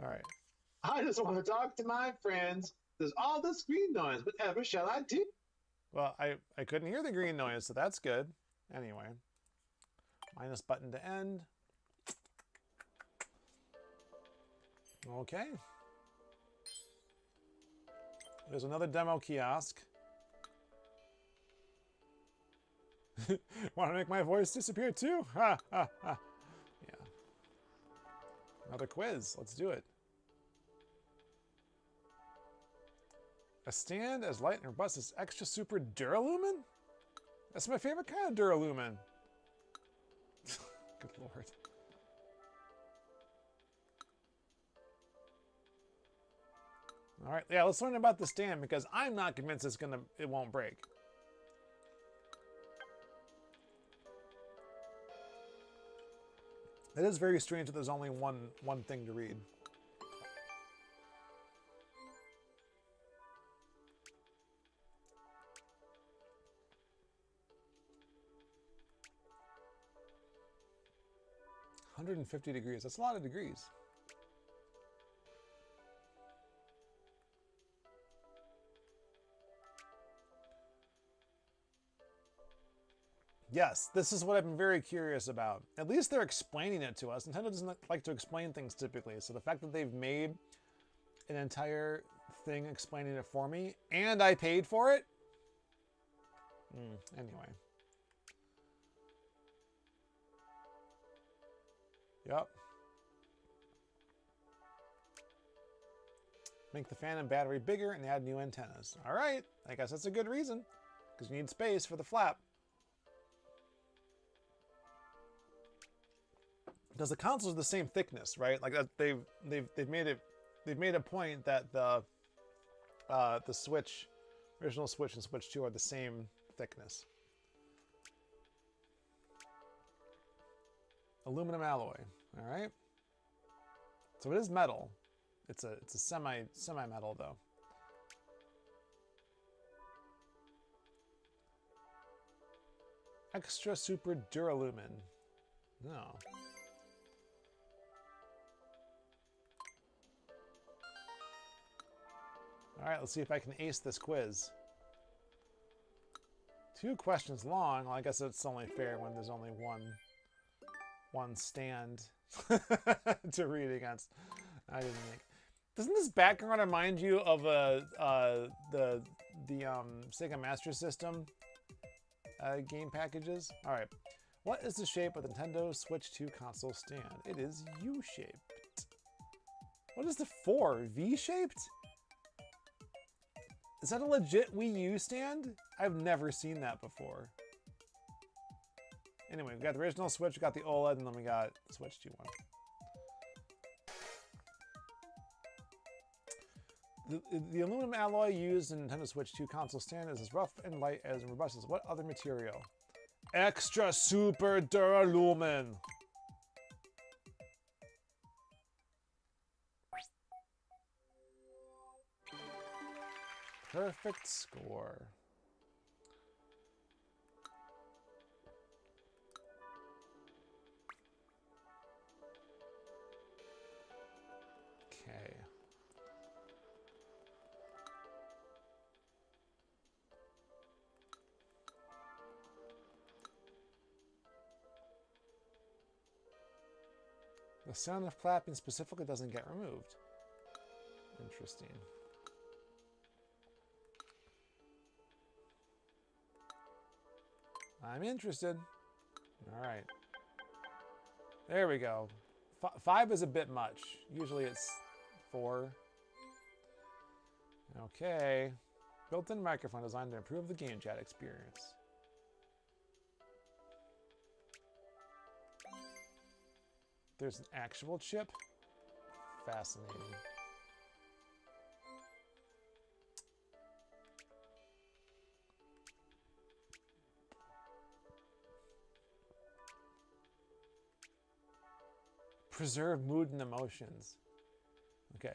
All right. I just want to talk to my friends. There's all this green noise. Whatever shall I do? Well, I couldn't hear the green noise, so that's good. Anyway. Minus button to end. Okay. There's another demo kiosk. Want to make my voice disappear too? Ha ha ha. Yeah. Another quiz. Let's do it. A stand as light and robust as extra super Duralumin? That's my favorite kind of Duralumin. Good lord. All right, yeah, let's learn about the stand because I'm not convinced it won't break. It is very strange that there's only one thing to read. $150. That's a lot of degrees. Yes, this is what I've been very curious about. At least they're explaining it to us. Nintendo doesn't like to explain things typically, so the fact that they've made an entire thing explaining it for me, and I paid for it? Anyway. Yep. Make the fan and battery bigger and add new antennas. All right, I guess that's a good reason, because you need space for the flap. Because the consoles are the same thickness, right? Like they've made a point that the Switch, original Switch and Switch 2 are the same thickness. Aluminum alloy. All right. So it is metal. It's a semi metal though. Extra super Duralumin. No. All right, let's see if I can ace this quiz. 2 questions long. Well, I guess it's only fair when there's only one stand to read against. I didn't think. Doesn't this background remind you of the Sega Master System game packages? All right. What is the shape of the Nintendo Switch 2 console stand? It is U-shaped. What is the 4? V-shaped? Is that a legit Wii U stand? I've never seen that before. Anyway, we got the original Switch, we got the OLED, and then we got the Switch 2 one. The aluminum alloy used in Nintendo Switch 2 console stand is as rough and light as robust as what other material? Extra Super Duralumin. Perfect score. Okay. The sound of clapping specifically doesn't get removed. Interesting. I'm interested. All right. There we go. 5 is a bit much. Usually it's 4. Okay. Built-in microphone designed to improve the game chat experience. There's an actual chip? Fascinating. Preserve mood and emotions. Okay.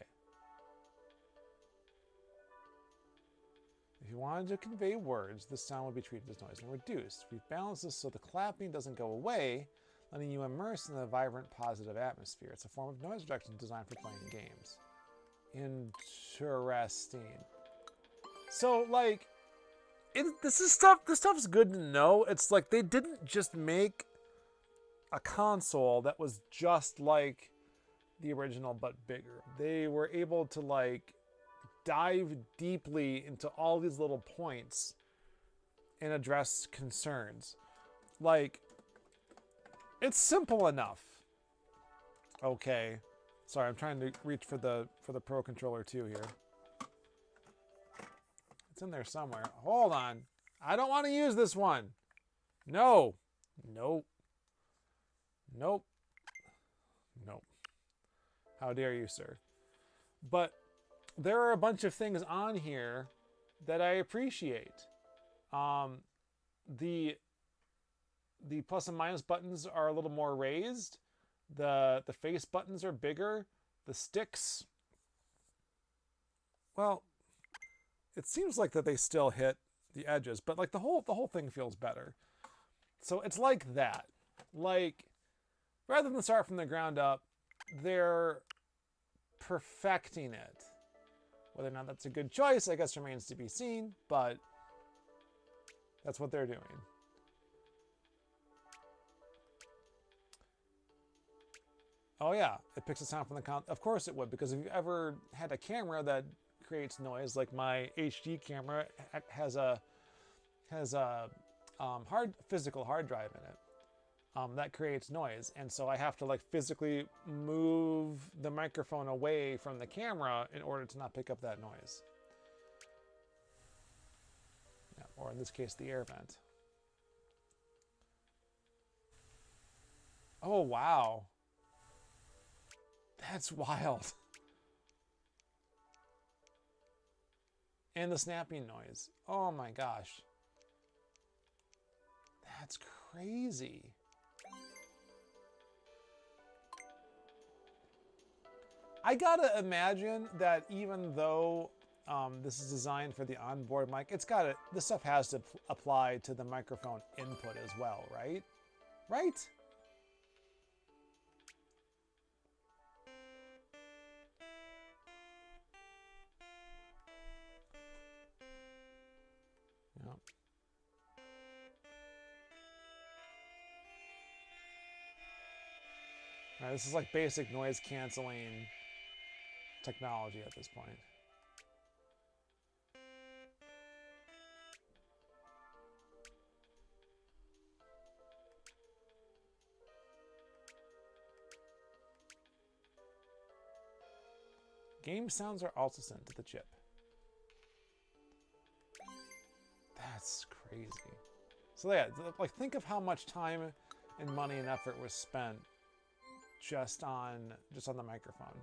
If you wanted to convey words, this sound would be treated as noise and reduced. We've balanced this so the clapping doesn't go away, letting you immerse in a vibrant, positive atmosphere. It's a form of noise reduction designed for playing games. Interesting. So, like, this stuff's good to know. It's like they didn't just make a console that was just like the original but bigger. They were able to like dive deeply into all these little points and address concerns. Like, it's simple enough. Okay. Sorry, I'm trying to reach for the Pro Controller 2 here. It's in there somewhere. Hold on. I don't want to use this one. No. Nope. Nope. Nope. How dare you, sir? But there are a bunch of things on here that I appreciate. The plus and minus buttons are a little more raised. The face buttons are bigger. The sticks, well, it seems like that they still hit the edges, but like the whole thing feels better. So it's like that. Like, rather than start from the ground up, they're perfecting it. Whether or not that's a good choice, I guess remains to be seen, but that's what they're doing. Oh yeah, it picks the sound from the of course it would, because if you've ever had a camera that creates noise, like my HD camera has a physical hard drive in it. That creates noise, and so I have to like physically move the microphone away from the camera in order to not pick up that noise. Yeah, or in this case, the air vent. Oh wow, that's wild. And the snapping noise. Oh my gosh, that's crazy. I gotta imagine that even though this is designed for the onboard mic, this stuff has to apply to the microphone input as well, right? Right? Yep. All right, this is like basic noise canceling technology at this point. Game sounds are also sent to the chip. That's crazy. So yeah, like think of how much time and money and effort was spent just on the microphone.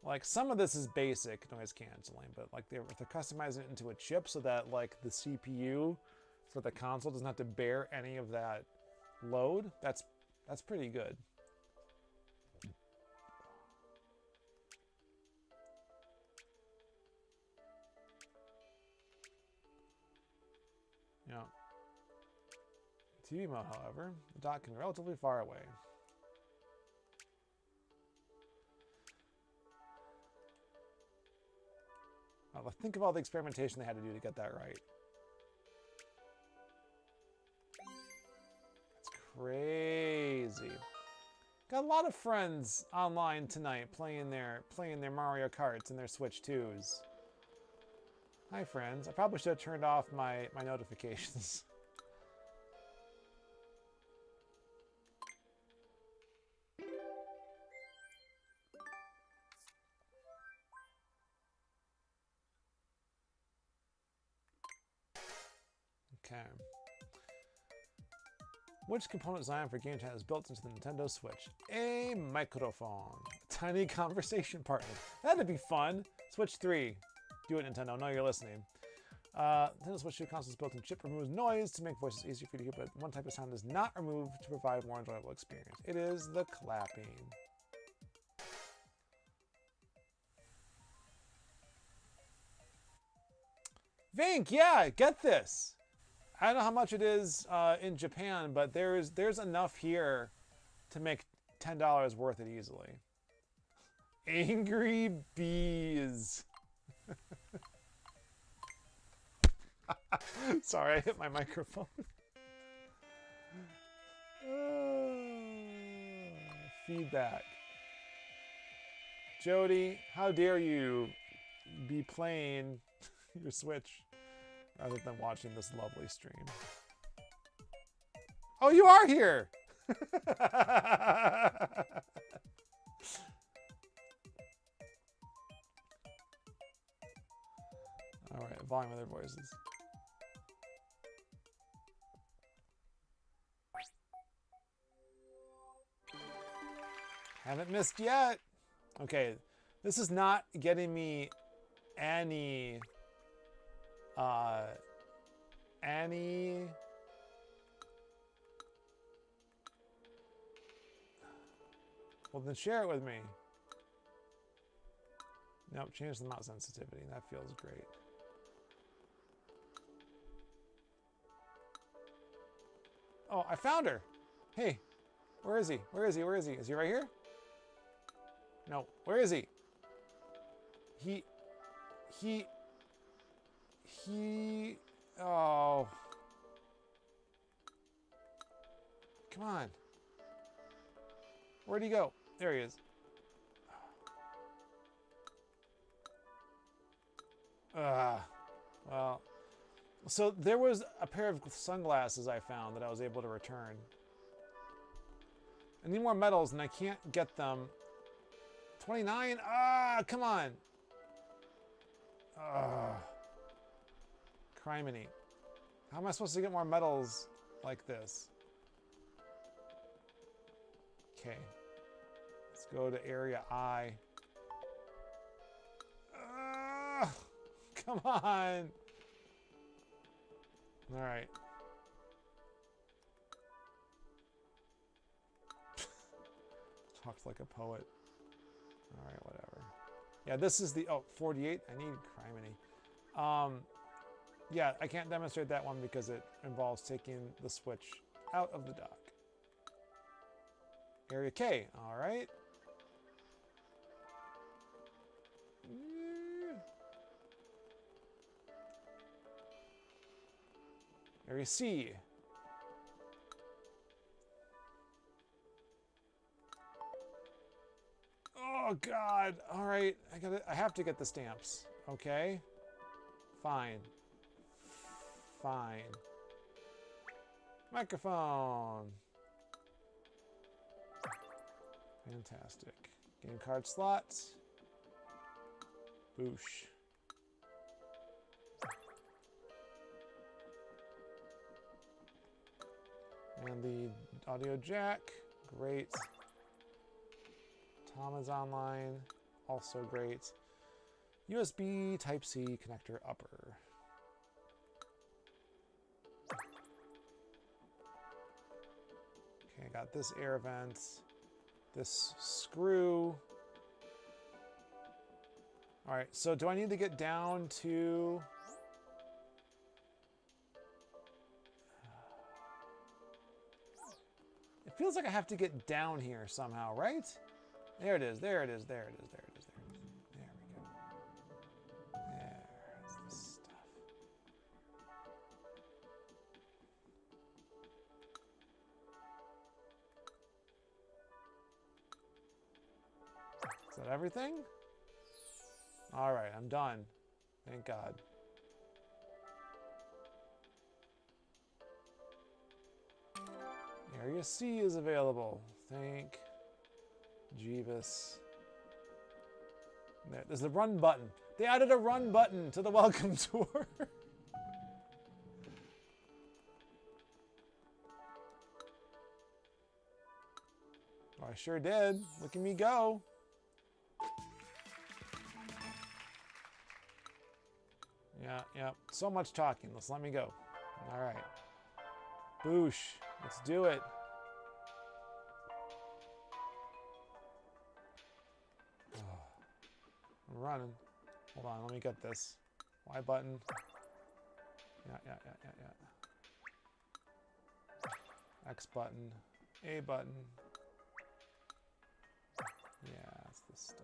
Like some of this is basic noise canceling, but like they're customizing it into a chip so that like the CPU for the console doesn't have to bear any of that load. That's pretty good. Yeah. TV mode, however, the dock can be relatively far away. Think of all the experimentation they had to do to get that right. That's crazy. Got a lot of friends online tonight playing their Mario Karts and their Switch 2s. Hi friends. I probably should have turned off my notifications. Okay. Which component design for game chat is built into the Nintendo Switch? A microphone. Tiny conversation partner. That'd be fun. Switch 3. Do it, Nintendo. No, you're listening. Nintendo Switch 2 console's built-in chip removes noise to make voices easier for you to hear, but one type of sound is not removed to provide a more enjoyable experience. It is the clapping. Vinnk, yeah, get this. I don't know how much it is in Japan, but there's enough here to make $10 worth it easily. Angry bees. Sorry, I hit my microphone. Feedback. Jody, how dare you be playing your Switch rather than watching this lovely stream. Oh, you are here! Alright, volume of their voices. Haven't missed yet. Okay, this is not getting me any well then share it with me. Nope, change the mouse sensitivity. That feels great. Oh, I found her. Hey, where is he? Where is he? Where is he? Is he right here? No, where is he? Oh. Come on. Where'd he go? There he is. Well. So there was a pair of sunglasses I found that I was able to return. I need more medals and I can't get them. 29? Ah, come on. Criminy. How am I supposed to get more medals like this? Okay. Let's go to area I. Come on. All right. Talks like a poet. All right, whatever. Yeah, this is the 48. I need criminy. Yeah, I can't demonstrate that one because it involves taking the Switch out of the dock. Area K. All right. Area C. Oh God! All right, I have to get the stamps. Okay, fine, fine. Microphone. Fantastic. Game card slots. Boosh. And the audio jack. Great. Tom is online. Also great. USB Type-C connector upper. Okay, I got this air vent. This screw. All right, so do I need to get down to... It feels like I have to get down here somehow, right? There it is, there it is, there it is, there it is, there it is. There we go. There's the stuff. Is that everything? All right, I'm done. Thank God. Area C is available. Thank Jeebus. There's the run button. They added a run button to the welcome tour. Oh, I sure did. Look at me go. Yeah. So much talking. Let's let me go. All right. Boosh. Let's do it. I'm running. Hold on. Let me get this. Y button. Yeah. X button. A button. Yeah, that's the stuff.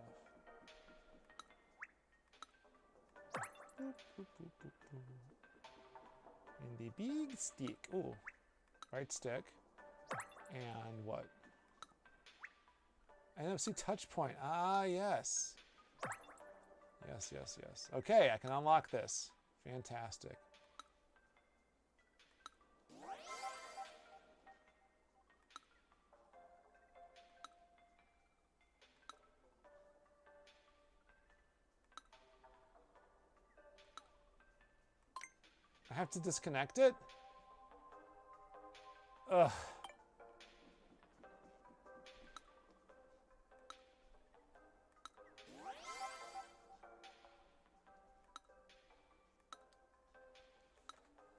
And the big stick. Ooh. Right stick. And what? NFC touch point. Ah, yes. Yes. Okay, I can unlock this. Fantastic. I have to disconnect it? Ugh.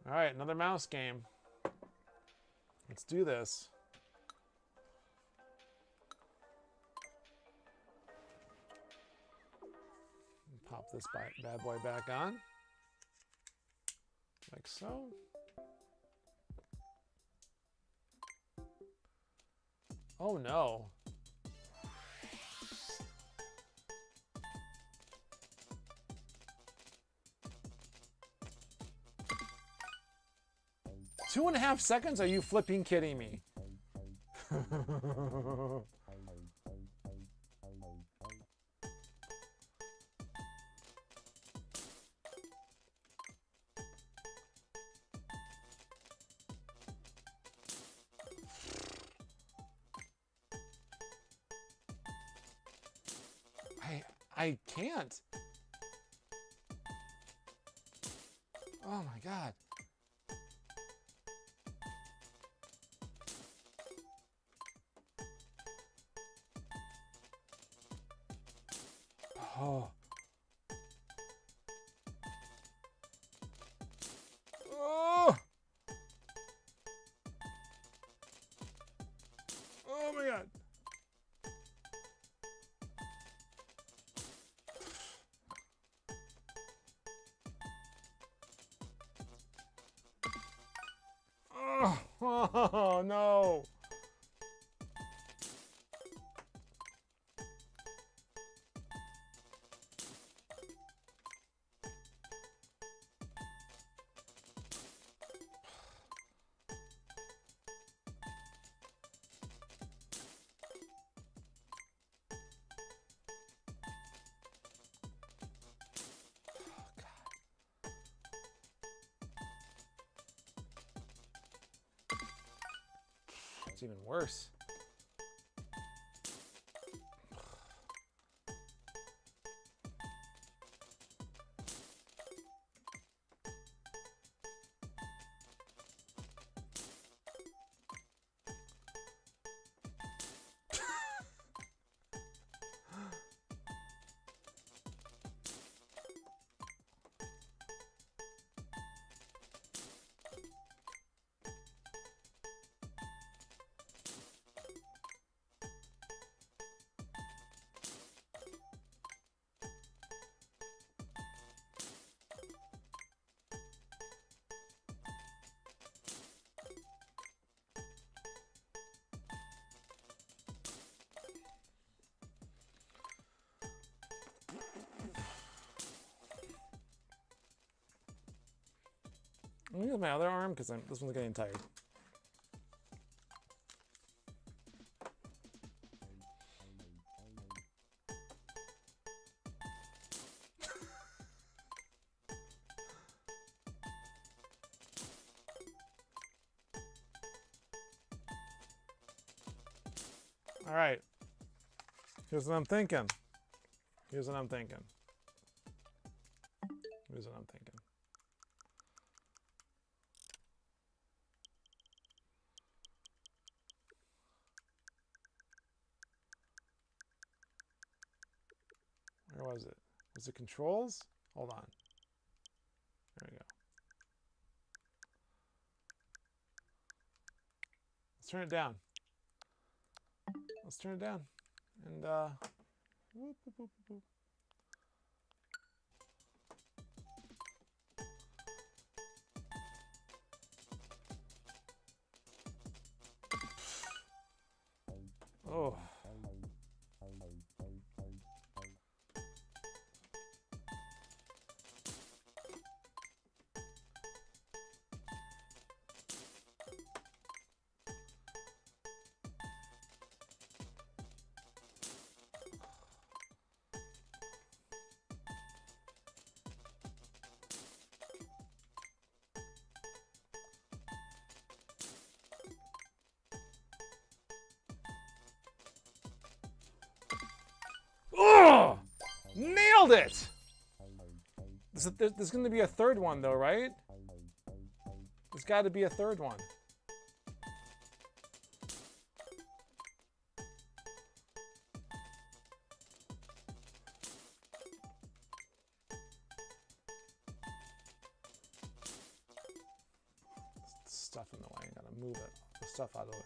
All right, another mouse game. Let's do this. Pop this bad boy back on. Like so. Oh no. Two and a half seconds? Are you flipping kidding me? I can't. Oh my God. Oh. Oh. Oh my God. Oh no. It's even worse. I'm gonna use my other arm because this one's getting tired. All right. Here's what I'm thinking. Here's what I'm thinking. Here's what I'm thinking. Where was it? Was it controls? Hold on. There we go. Let's turn it down. Let's turn it down. And whoop, whoop, whoop, whoop. Oh. Oh! Nailed it! There's going to be a third one, though, right? There's got to be a third one. Stuff in the way. I gotta move it. The stuff out of the way.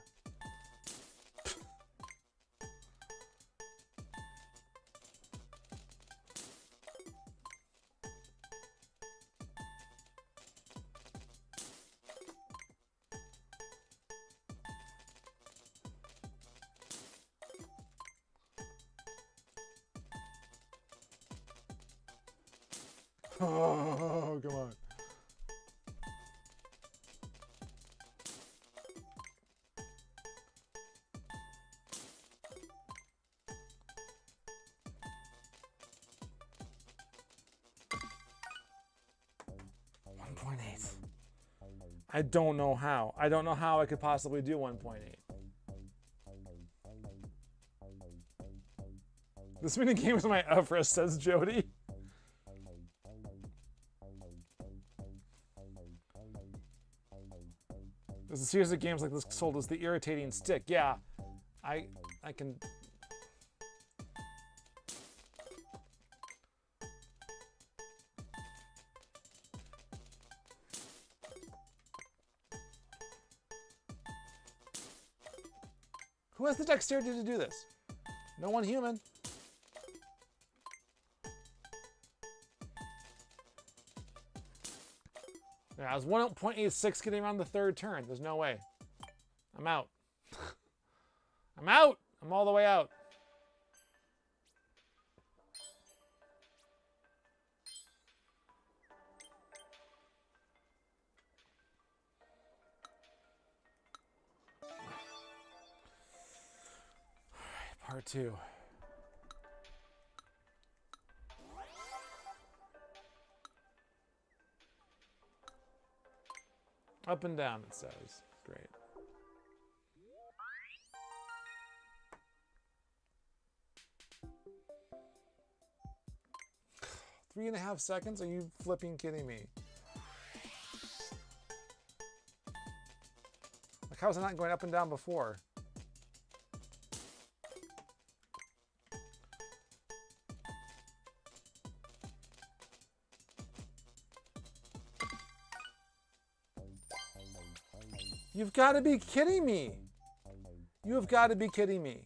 Oh, come on. I don't know how. I don't know how I could possibly do 1.8. This mini game is my Everest, says Jody. There's a series of games like this sold as the irritating stick. Yeah, I can. Who has the dexterity to do this? No one human. Yeah, I was 1.86 getting around the third turn. There's no way. I'm out. I'm out. I'm all the way out. Part 2. Up and down, it says. Great. 3.5 seconds? Are you flipping kidding me? Like, how is it not going up and down before? You've got to be kidding me. You have got to be kidding me.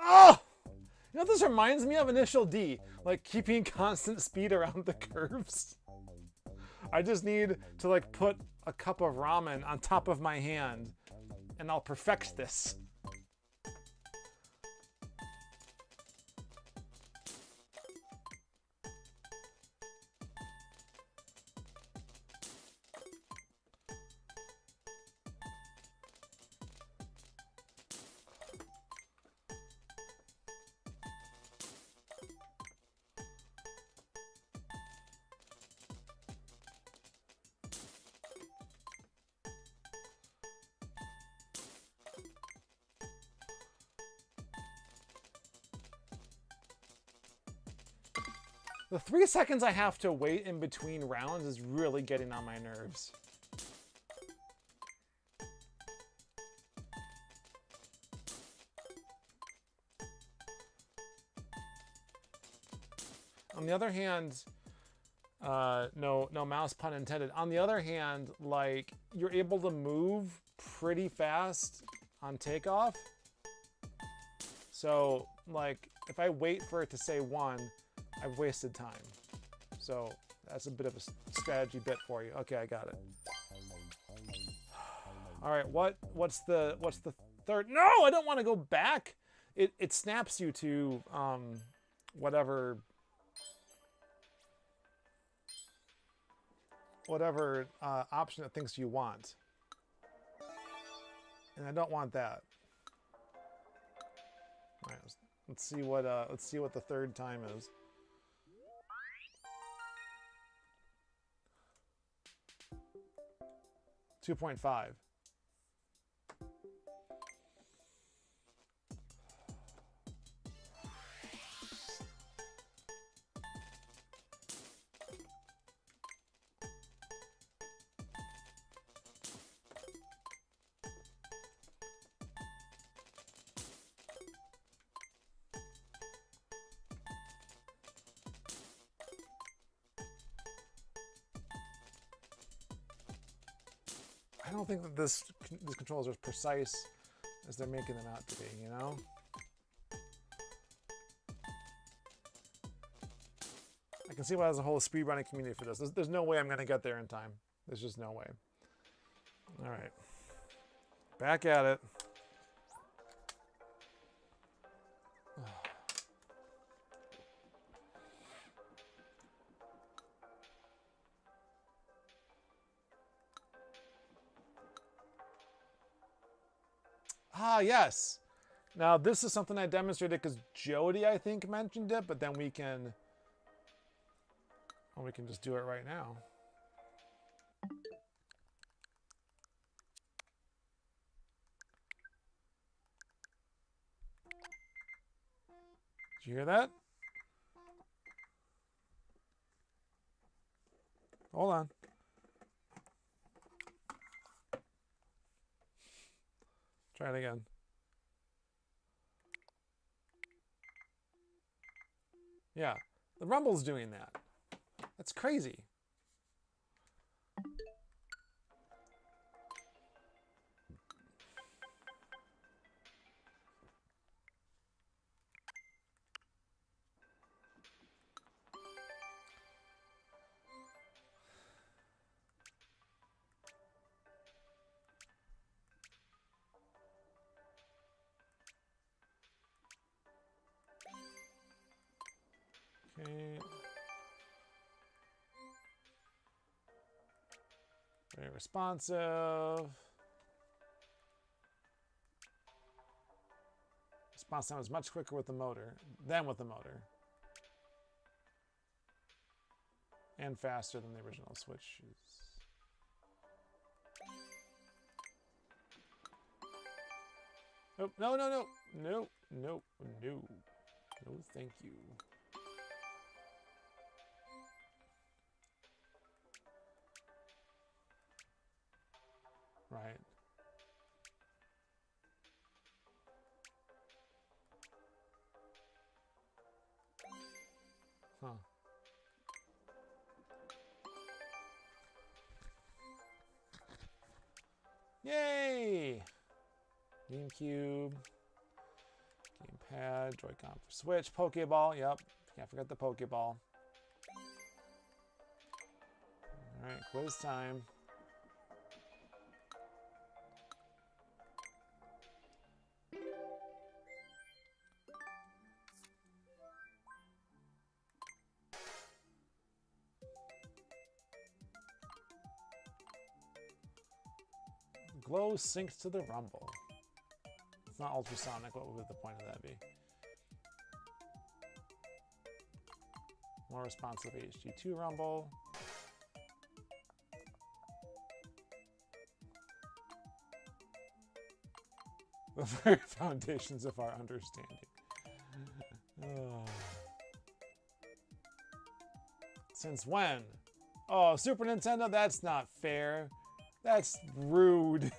Oh! You know what this reminds me of? Initial D. Like keeping constant speed around the curves. I just need to like put a cup of ramen on top of my hand and I'll perfect this. The 3 seconds I have to wait in between rounds is really getting on my nerves. On the other hand, no mouse pun intended. On the other hand, like, you're able to move pretty fast on takeoff. So, like, if I wait for it to say 1, I've wasted time. So that's a bit of a strategy bit for you. Okay, I got it. All right, what's the third? No, I don't want to go back. It snaps you to whatever option it thinks you want. And I don't want that. All right, let's see what the third time is. 2.5. I don't think that these controls are as precise as they're making them out to be, you know? I can see why there's a whole speedrunning community for this. There's no way I'm going to get there in time. There's just no way. All right. Back at it. Ah, yes. Now, this is something I demonstrated because Jody, I think, mentioned it, but then we can just do it right now. Did you hear that? Hold on. Try it again. Yeah, the rumble's doing that. That's crazy. Okay. Very responsive. Response time is much quicker with the motor than with the motor. And faster than the original Switch. Oh, no, no, no. No, no, no. No, thank you. Right. Huh. Yay! GameCube. Gamepad. Joy-Con for Switch. Pokeball. Yep. Can't forget the Pokeball. Alright, quiz time. Glow syncs to the rumble. It's not ultrasonic. What would the point of that be? More responsive HG2 rumble. The very foundations of our understanding. Oh. Since when? Oh, Super Nintendo? That's not fair. That's rude.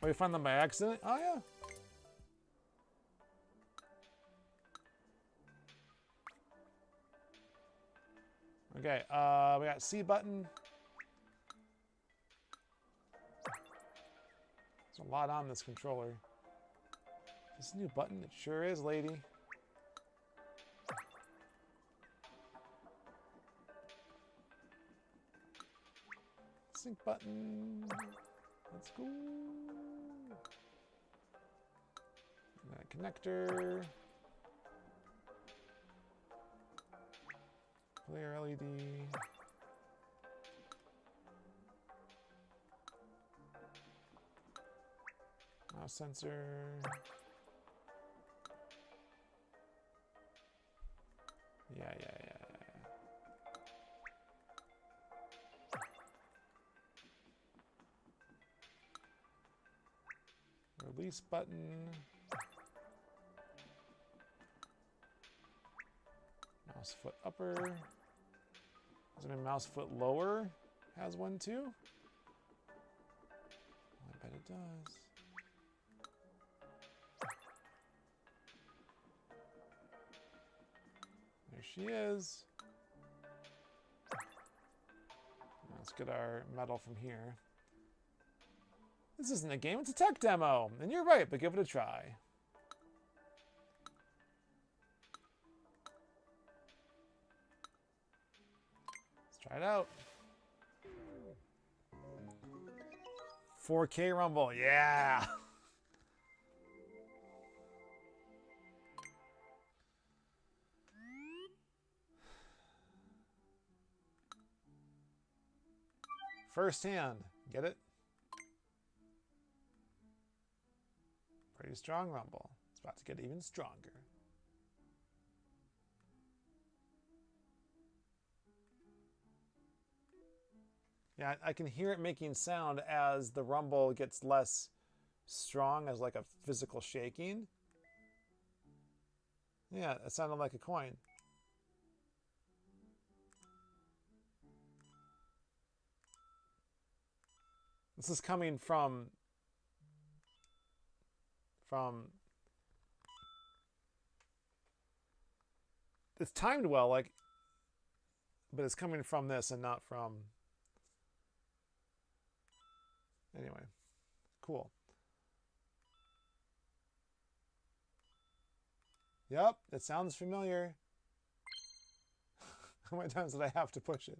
Oh, you found them by accident? Oh, yeah. Okay, we got C button. There's a lot on this controller. Is this a new button? It sure is, lady. Sync button. Let's go. That connector. Player LED. Mouse sensor. Yeah. Release button. Mouse foot upper. Does it mean mouse foot lower has one too? I bet it does. There she is. Let's get our medal from here. This isn't a game, it's a tech demo. And you're right, but give it a try. Let's try it out. 4K Rumble, yeah! First hand, get it? Pretty strong rumble. It's about to get even stronger. Yeah, I can hear it making sound as the rumble gets less strong, as like a physical shaking. Yeah, it sounded like a coin. This is coming from it's timed well, like, but it's coming from this and not from. Anyway, cool. Yep, it sounds familiar. How many times did I have to push it?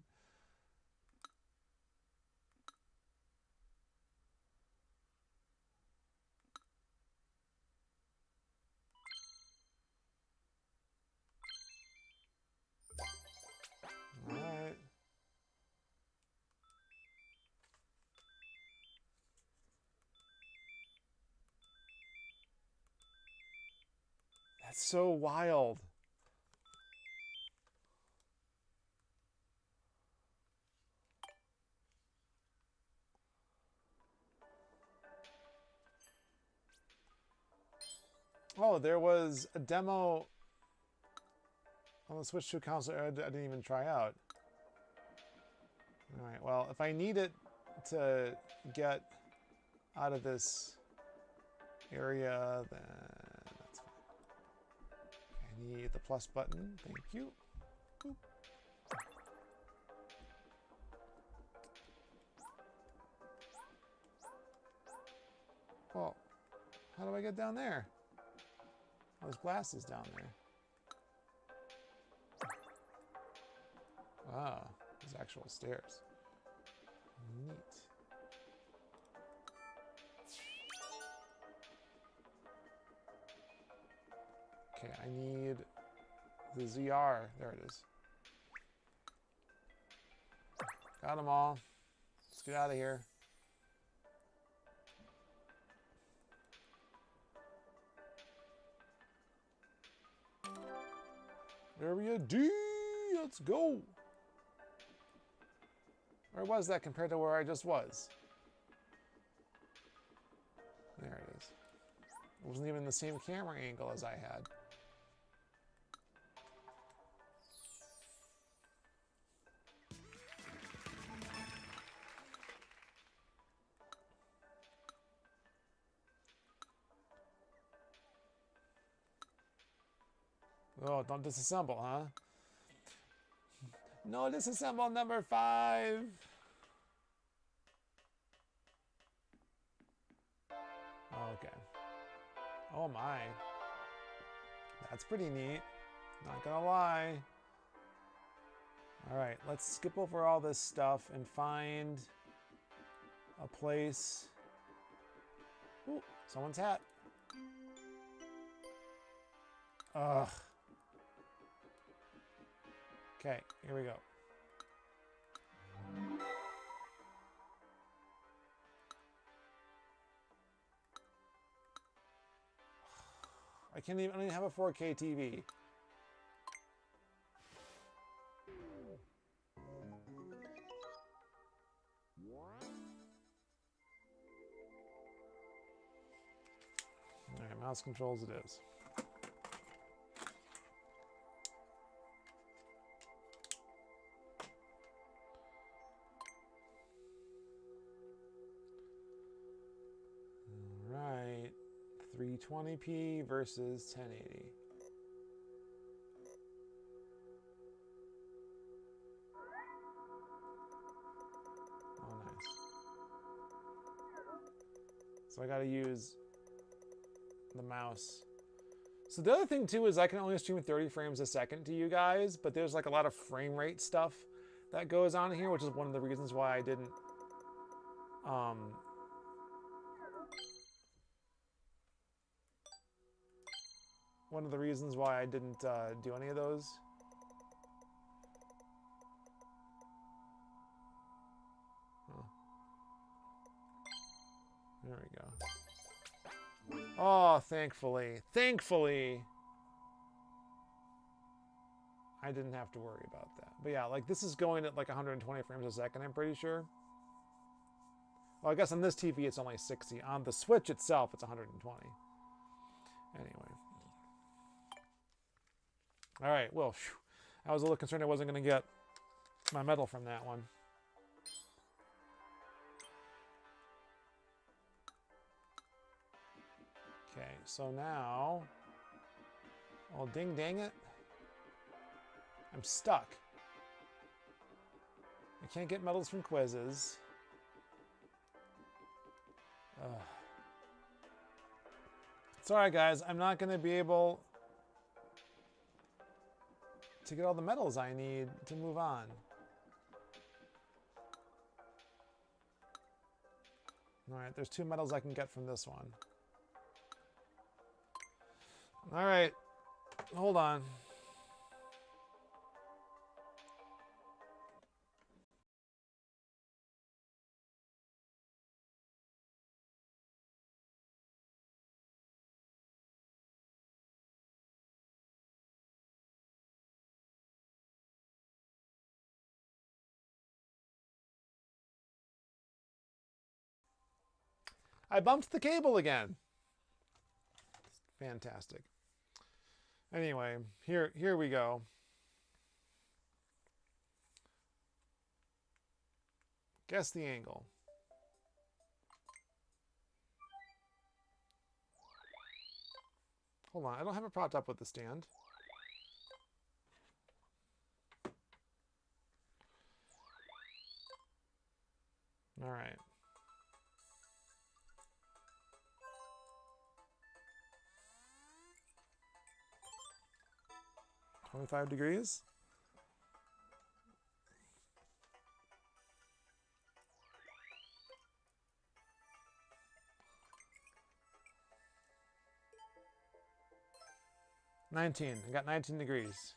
That's so wild. Oh, there was a demo on the Switch 2 console I didn't even try out. All right, well, if I need it to get out of this area, then that's fine. I need the plus button. Thank you. Boop. Well, how do I get down there? Oh, there's glasses down there. Ah, there's actual stairs. Neat. Okay, I need the ZR. There it is. Got them all. Let's get out of here. Area D, let's go. Where was that compared to where I just was? There it is. It wasn't even the same camera angle as I had. Oh, don't disassemble, huh? No disassemble number 5. Okay. Oh my. That's pretty neat. Not gonna lie. Alright, let's skip over all this stuff and find a place. Ooh, someone's hat. Ugh. Okay, here we go. I don't even have a 4K TV. Alright, mouse controls it is. Alright, 320p versus 1080. Oh, nice. So I gotta use the mouse. So the other thing too is I can only stream 30 frames a second to you guys, but there's like a lot of frame rate stuff that goes on here, which is one of the reasons why I didn't do any of those. Huh. There we go. Oh, thankfully, I didn't have to worry about that. But yeah, like this is going at like 120 frames a second, I'm pretty sure. Well, I guess on this TV it's only 60. On the Switch itself, it's 120. Anyway. All right, well, phew. I was a little concerned I wasn't going to get my medal from that one. Okay, so now, well, ding dang it, I'm stuck. I can't get medals from quizzes. It's alright, guys, I'm not going to be able to get all the medals I need to move on. Alright, there's 2 medals I can get from this one. Alright, hold on. I bumped the cable again. Fantastic. Anyway, here we go. Guess the angle. Hold on, I don't have it propped up with the stand. All right. $25 degrees. I got 19 degrees.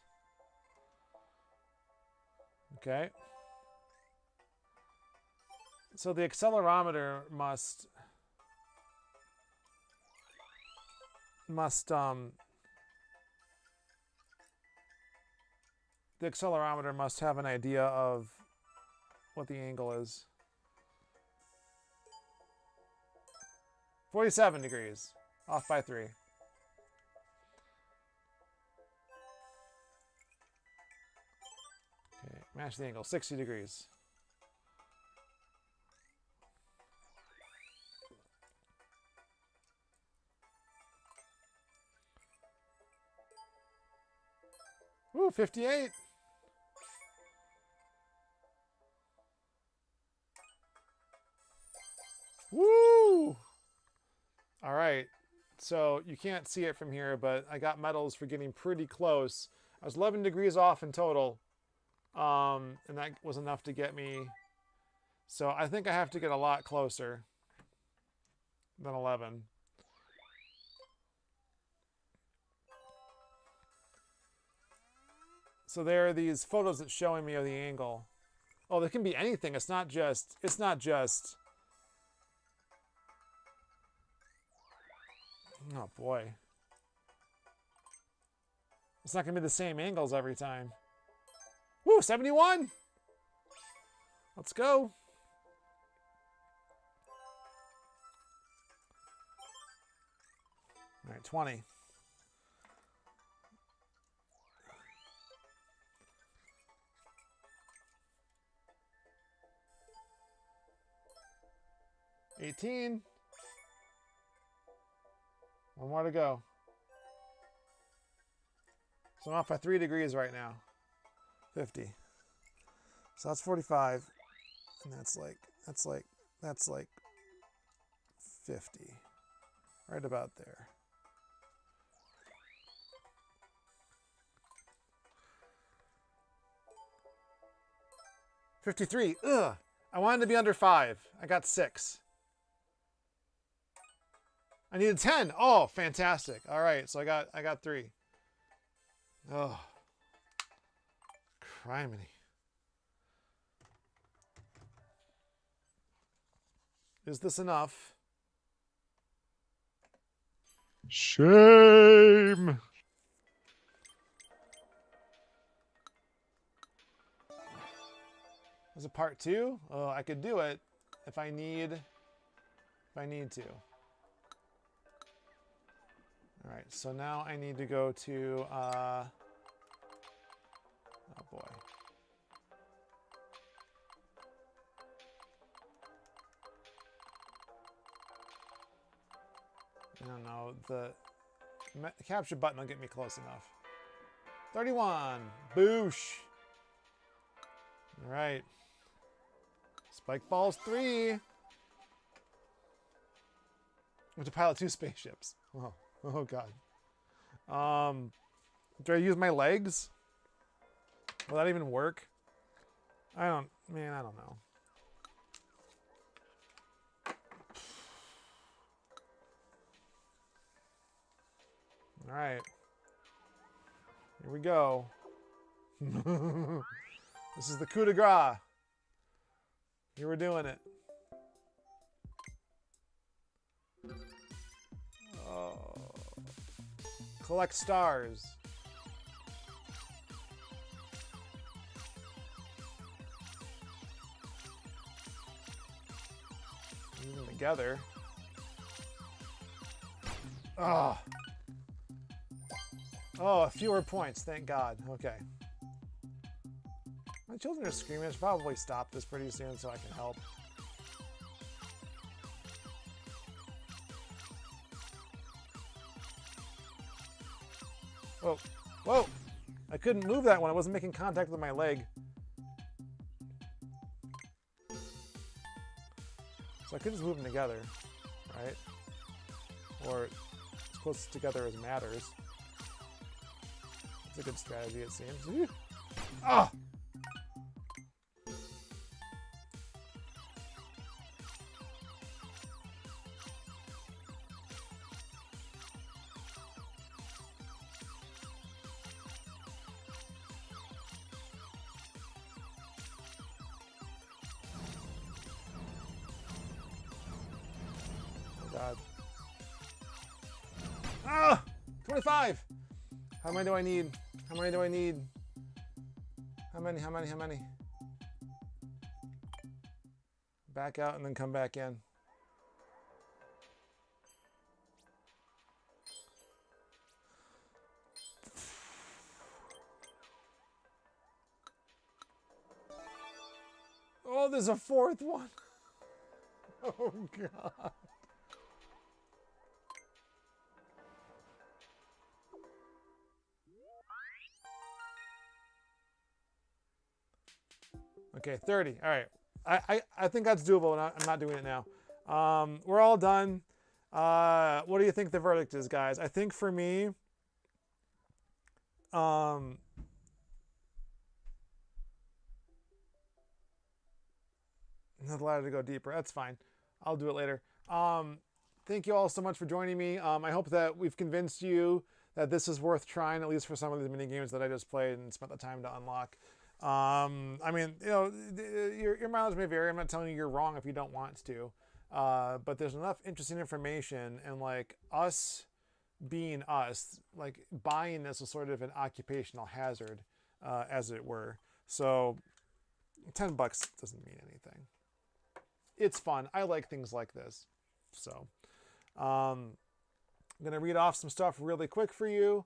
Okay. So the accelerometer must have an idea of what the angle is. 47 degrees. Off by 3. Okay, match the angle. 60 degrees. Ooh, 58. Woo! All right. So you can't see it from here, but I got medals for getting pretty close. I was 11 degrees off in total. And that was enough to get me. So I think I have to get a lot closer than 11. So there are these photos that's showing me of the angle. Oh, there can be anything. It's not just. Oh boy. It's not gonna be the same angles every time. Woo, 71. Let's go. All right, 20. $18. One more to go. So I'm off by 3 degrees right now. 50. So that's 45. And that's like 50. Right about there. $53. Ugh. I wanted to be under 5. I got 6. I needed 10. Oh, fantastic. All right, so I got 3. Oh. Criminy. Is this enough? Shame. Is it part 2? Oh, I could do it if I need to. All right, so now I need to go to, oh boy. I don't know, the capture button will get me close enough. 31, boosh. All right. Spike balls 3. To pilot 2 spaceships. Oh God. Do I use my legs? Will that even work? I don't know. All right. Here we go. This is the coup de grace. Here we're doing it. Oh. Collect stars. Use them together. Oh. Oh, fewer points, thank God. Okay. My children are screaming. I should probably stop this pretty soon so I can help. Whoa. Whoa! I couldn't move that one. I wasn't making contact with my leg. So I could just move them together, right? Or as close together as matters. It's a good strategy, it seems. Ah! God. Ah! 25! How many do I need? How many do I need? How many? Back out and then come back in. Oh, there's a fourth one. Oh, God. Okay, 30. All right. I think that's doable, and I'm not doing it now. We're all done. What do you think the verdict is, guys? I think for me, not allowed to go deeper. That's fine. I'll do it later. Thank you all so much for joining me. I hope that we've convinced you that this is worth trying, at least for some of these mini games that I just played and spent the time to unlock. I mean, you know, your mileage may vary. I'm not telling you you're wrong if you don't want to, but there's enough interesting information, and like us being us, like buying this is sort of an occupational hazard, as it were. So $10 doesn't mean anything. It's fun. I like things like this. So I'm going to read off some stuff really quick for you.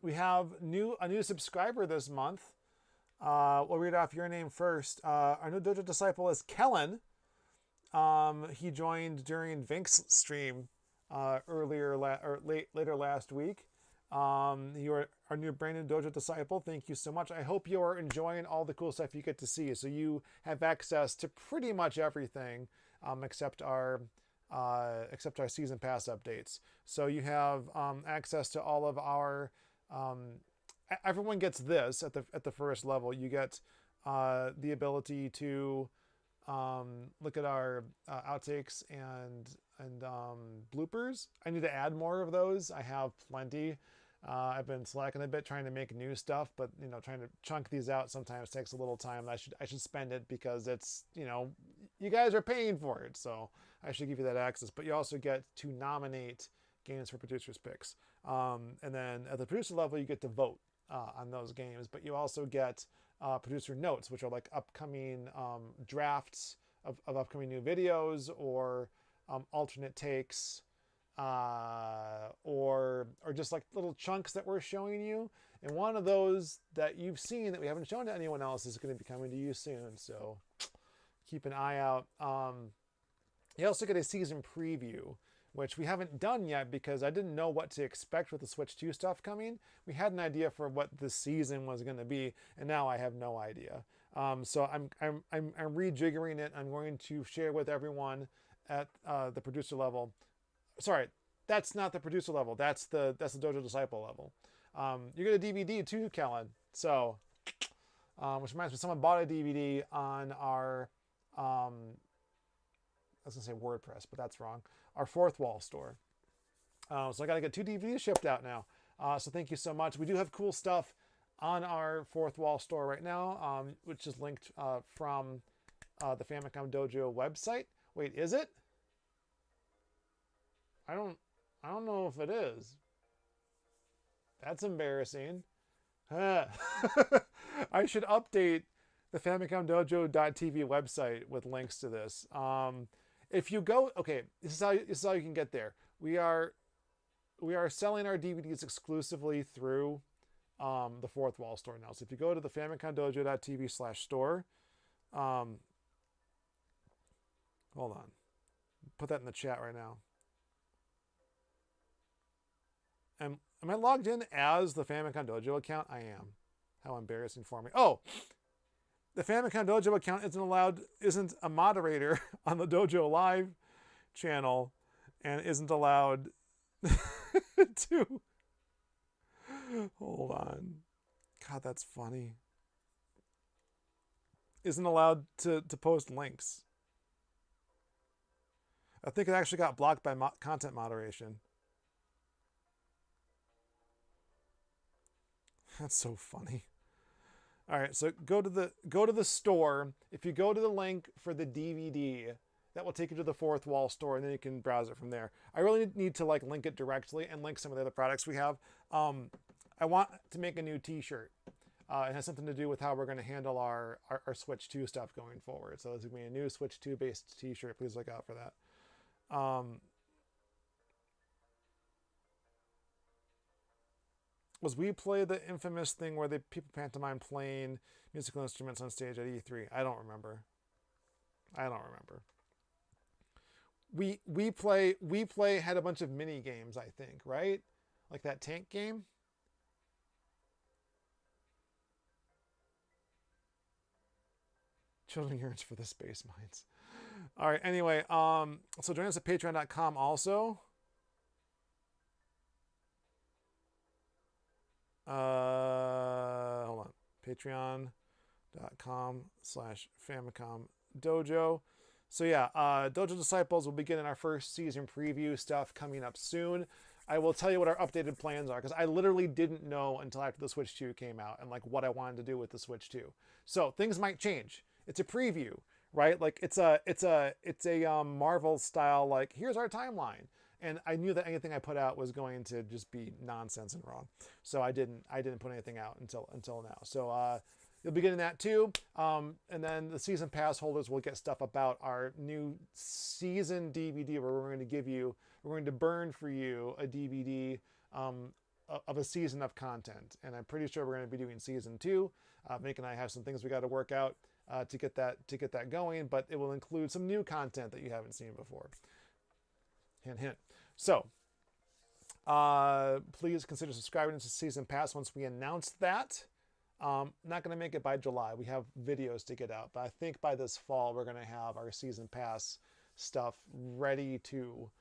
We have a new subscriber this month. We'll read off your name first. Our new dojo disciple is Kellen. He joined during Vinnk's stream later last week. You are our new brand new dojo disciple. Thank you so much. I hope you are enjoying all the cool stuff you get to see. So you have access to pretty much everything except our season pass updates. So you have access to all of our. Everyone gets this at the first level. You get the ability to look at our outtakes and bloopers. I need to add more of those. I have plenty. I've been slacking a bit trying to make new stuff, but you know, trying to chunk these out sometimes takes a little time. I should spend it because it's, you know, you guys are paying for it, so I should give you that access. But you also get to nominate games for producers' picks. And then at the producer level, you get to vote on those games, but you also get producer notes, which are like upcoming drafts of upcoming new videos, or alternate takes, or just like little chunks that we're showing you. And one of those that you've seen that we haven't shown to anyone else is going to be coming to you soon, so keep an eye out. You also get a season preview, which we haven't done yet because I didn't know what to expect with the Switch 2 stuff coming. We had an idea for what the season was going to be, and now I have no idea. So I'm rejiggering it. I'm going to share with everyone at the producer level. Sorry, that's not the producer level. That's the Dojo Disciple level. You get a DVD too, Kellen. So, which reminds me, someone bought a DVD on our I was going to say WordPress, but that's wrong. Our Fourth Wall store. So I got to get 2 DVDs shipped out now. So thank you so much. We do have cool stuff on our Fourth Wall store right now, which is linked from the Famicom Dojo website. Wait, is it? I don't know if it is. That's embarrassing. I should update the Famicom Dojo.tv website with links to this. If you go, okay, this is how you can get there. We are selling our DVDs exclusively through the Fourth Wall store now. So if you go to the famicomdojo.tv/store, hold on, put that in the chat right now. Am I logged in as the Famicom Dojo account? I am. How embarrassing for me. Oh, the Famicom Dojo account isn't a moderator on the Dojo Live channel, and isn't allowed to. Hold on. God, that's funny. Isn't allowed to post links. I think it actually got blocked by content moderation. That's so funny. All right, so go to the store. If you go to the link for the DVD, that will take you to the Fourth Wall store, and then you can browse it from there. I really need to like link it directly and link some of the other products we have. I want to make a new T-shirt. It has something to do with how we're going to handle our Switch 2 stuff going forward. So there's going to be a new Switch 2 based T-shirt. Please look out for that. Was we play the infamous thing where people pantomime playing musical instruments on stage at E3? I don't remember. We had a bunch of mini games, I think, right? Like that tank game. Children yearns for the space mines. All right. Anyway, so join us at patreon.com also. Hold on. Patreon.com/Famicom Dojo. So yeah, Dojo Disciples will begin in our first season preview stuff coming up soon. I will tell you what our updated plans are, because I literally didn't know until after the Switch 2 came out and like what I wanted to do with the Switch 2. So things might change. It's a preview, right? Like it's a Marvel style, like here's our timeline. And I knew that anything I put out was going to just be nonsense and wrong. So I didn't put anything out until now. So you'll be getting that too. And then the season pass holders will get stuff about our new season DVD, where we're going to burn for you a DVD of a season of content. And I'm pretty sure we're going to be doing season 2. Vinnk and I have some things we got to work out to get that going, but it will include some new content that you haven't seen before. Hint, hint. So please consider subscribing to Season Pass once we announce that. Not going to make it by July. We have videos to get out, but I think by this fall we're going to have our Season Pass stuff ready to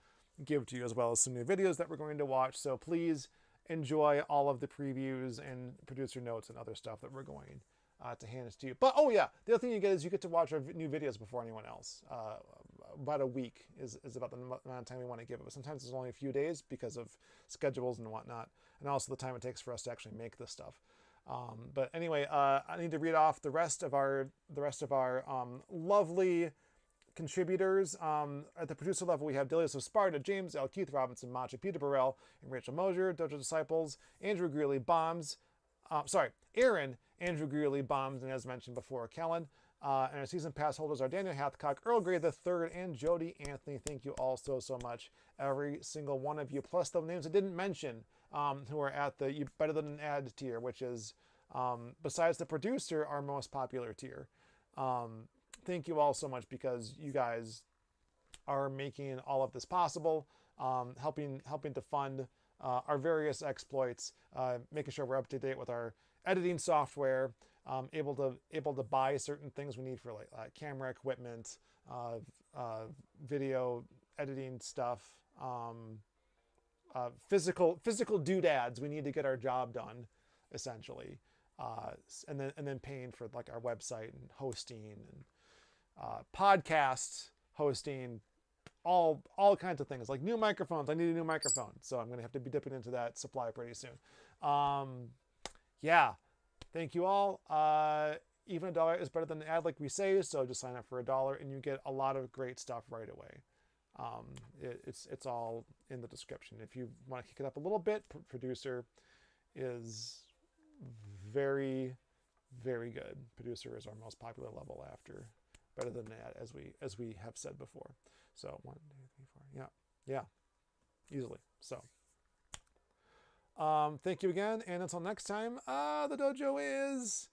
give to you, as well as some new videos that we're going to watch. So please enjoy all of the previews and producer notes and other stuff that we're going to hand us to you. But oh yeah, the other thing you get is you get to watch our new videos before anyone else. About a week is about the amount of time we want to give it. But sometimes it's only a few days because of schedules and whatnot, and also the time it takes for us to actually make this stuff. But anyway, I need to read off the rest of our lovely contributors. At the producer level, we have Delius of Sparta, James L. Keith Robinson, Macha, Peter Burrell, and Rachel Mosier. Dojo Disciples, Andrew Greeley, Aaron, Andrew Greeley, Bombs, and as mentioned before, Kellen. And our season pass holders are Daniel Hathcock, Earl Grey III, and Jody Anthony. Thank you all so much, every single one of you, plus the names I didn't mention, who are at the You Better Than an Ad tier, which is, besides the producer, our most popular tier. Thank you all so much, because you guys are making all of this possible, helping to fund our various exploits, making sure we're up to date with our editing software, able to buy certain things we need for like camera equipment, video editing stuff, physical doodads we need to get our job done, essentially, and then paying for like our website and hosting and podcast hosting, all kinds of things, like new microphones. I need a new microphone, so I'm gonna have to be dipping into that supply pretty soon. Yeah, thank you all. Even $1 is better than an ad, like we say, so just sign up for $1 and you get a lot of great stuff right away. It's all in the description. If you want to kick it up a little bit, producer is very, very good. Producer is our most popular level after better than that, as we have said before. So 1, 2, 3, 4. Yeah, easily. So thank you again, and until next time. The dojo is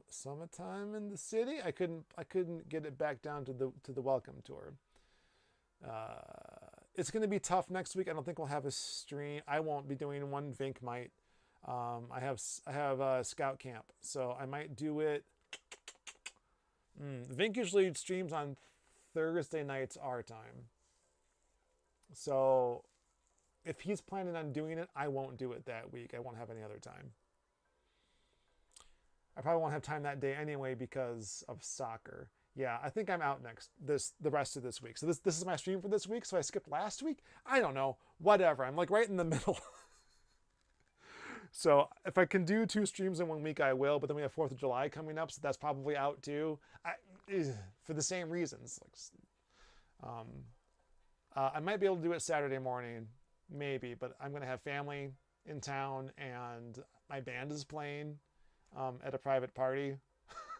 summertime in the city. I couldn't get it back down to the welcome tour. It's going to be tough next week. I don't think we'll have a stream. I won't be doing one. Vinnk might. I have a scout camp, so I might do it. Vinnk usually streams on Thursday nights our time. So if he's planning on doing it, I won't do it that week. I won't have any other time. I probably won't have time that day anyway because of soccer. Yeah, I think I'm out the rest of this week. So this is my stream for this week. So I skipped last week. I don't know. Whatever. I'm like right in the middle. So if I can do 2 streams in 1 week, I will. But then we have 4th of July coming up, so that's probably out too. For the same reasons. I might be able to do it Saturday morning, maybe. But I'm going to have family in town, and my band is playing at a private party.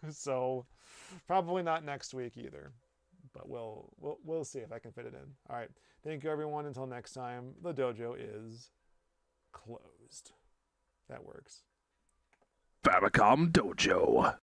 So probably not next week either. But we'll see if I can fit it in. All right. Thank you, everyone. Until next time, the dojo is closed. That works. Famicom Dojo.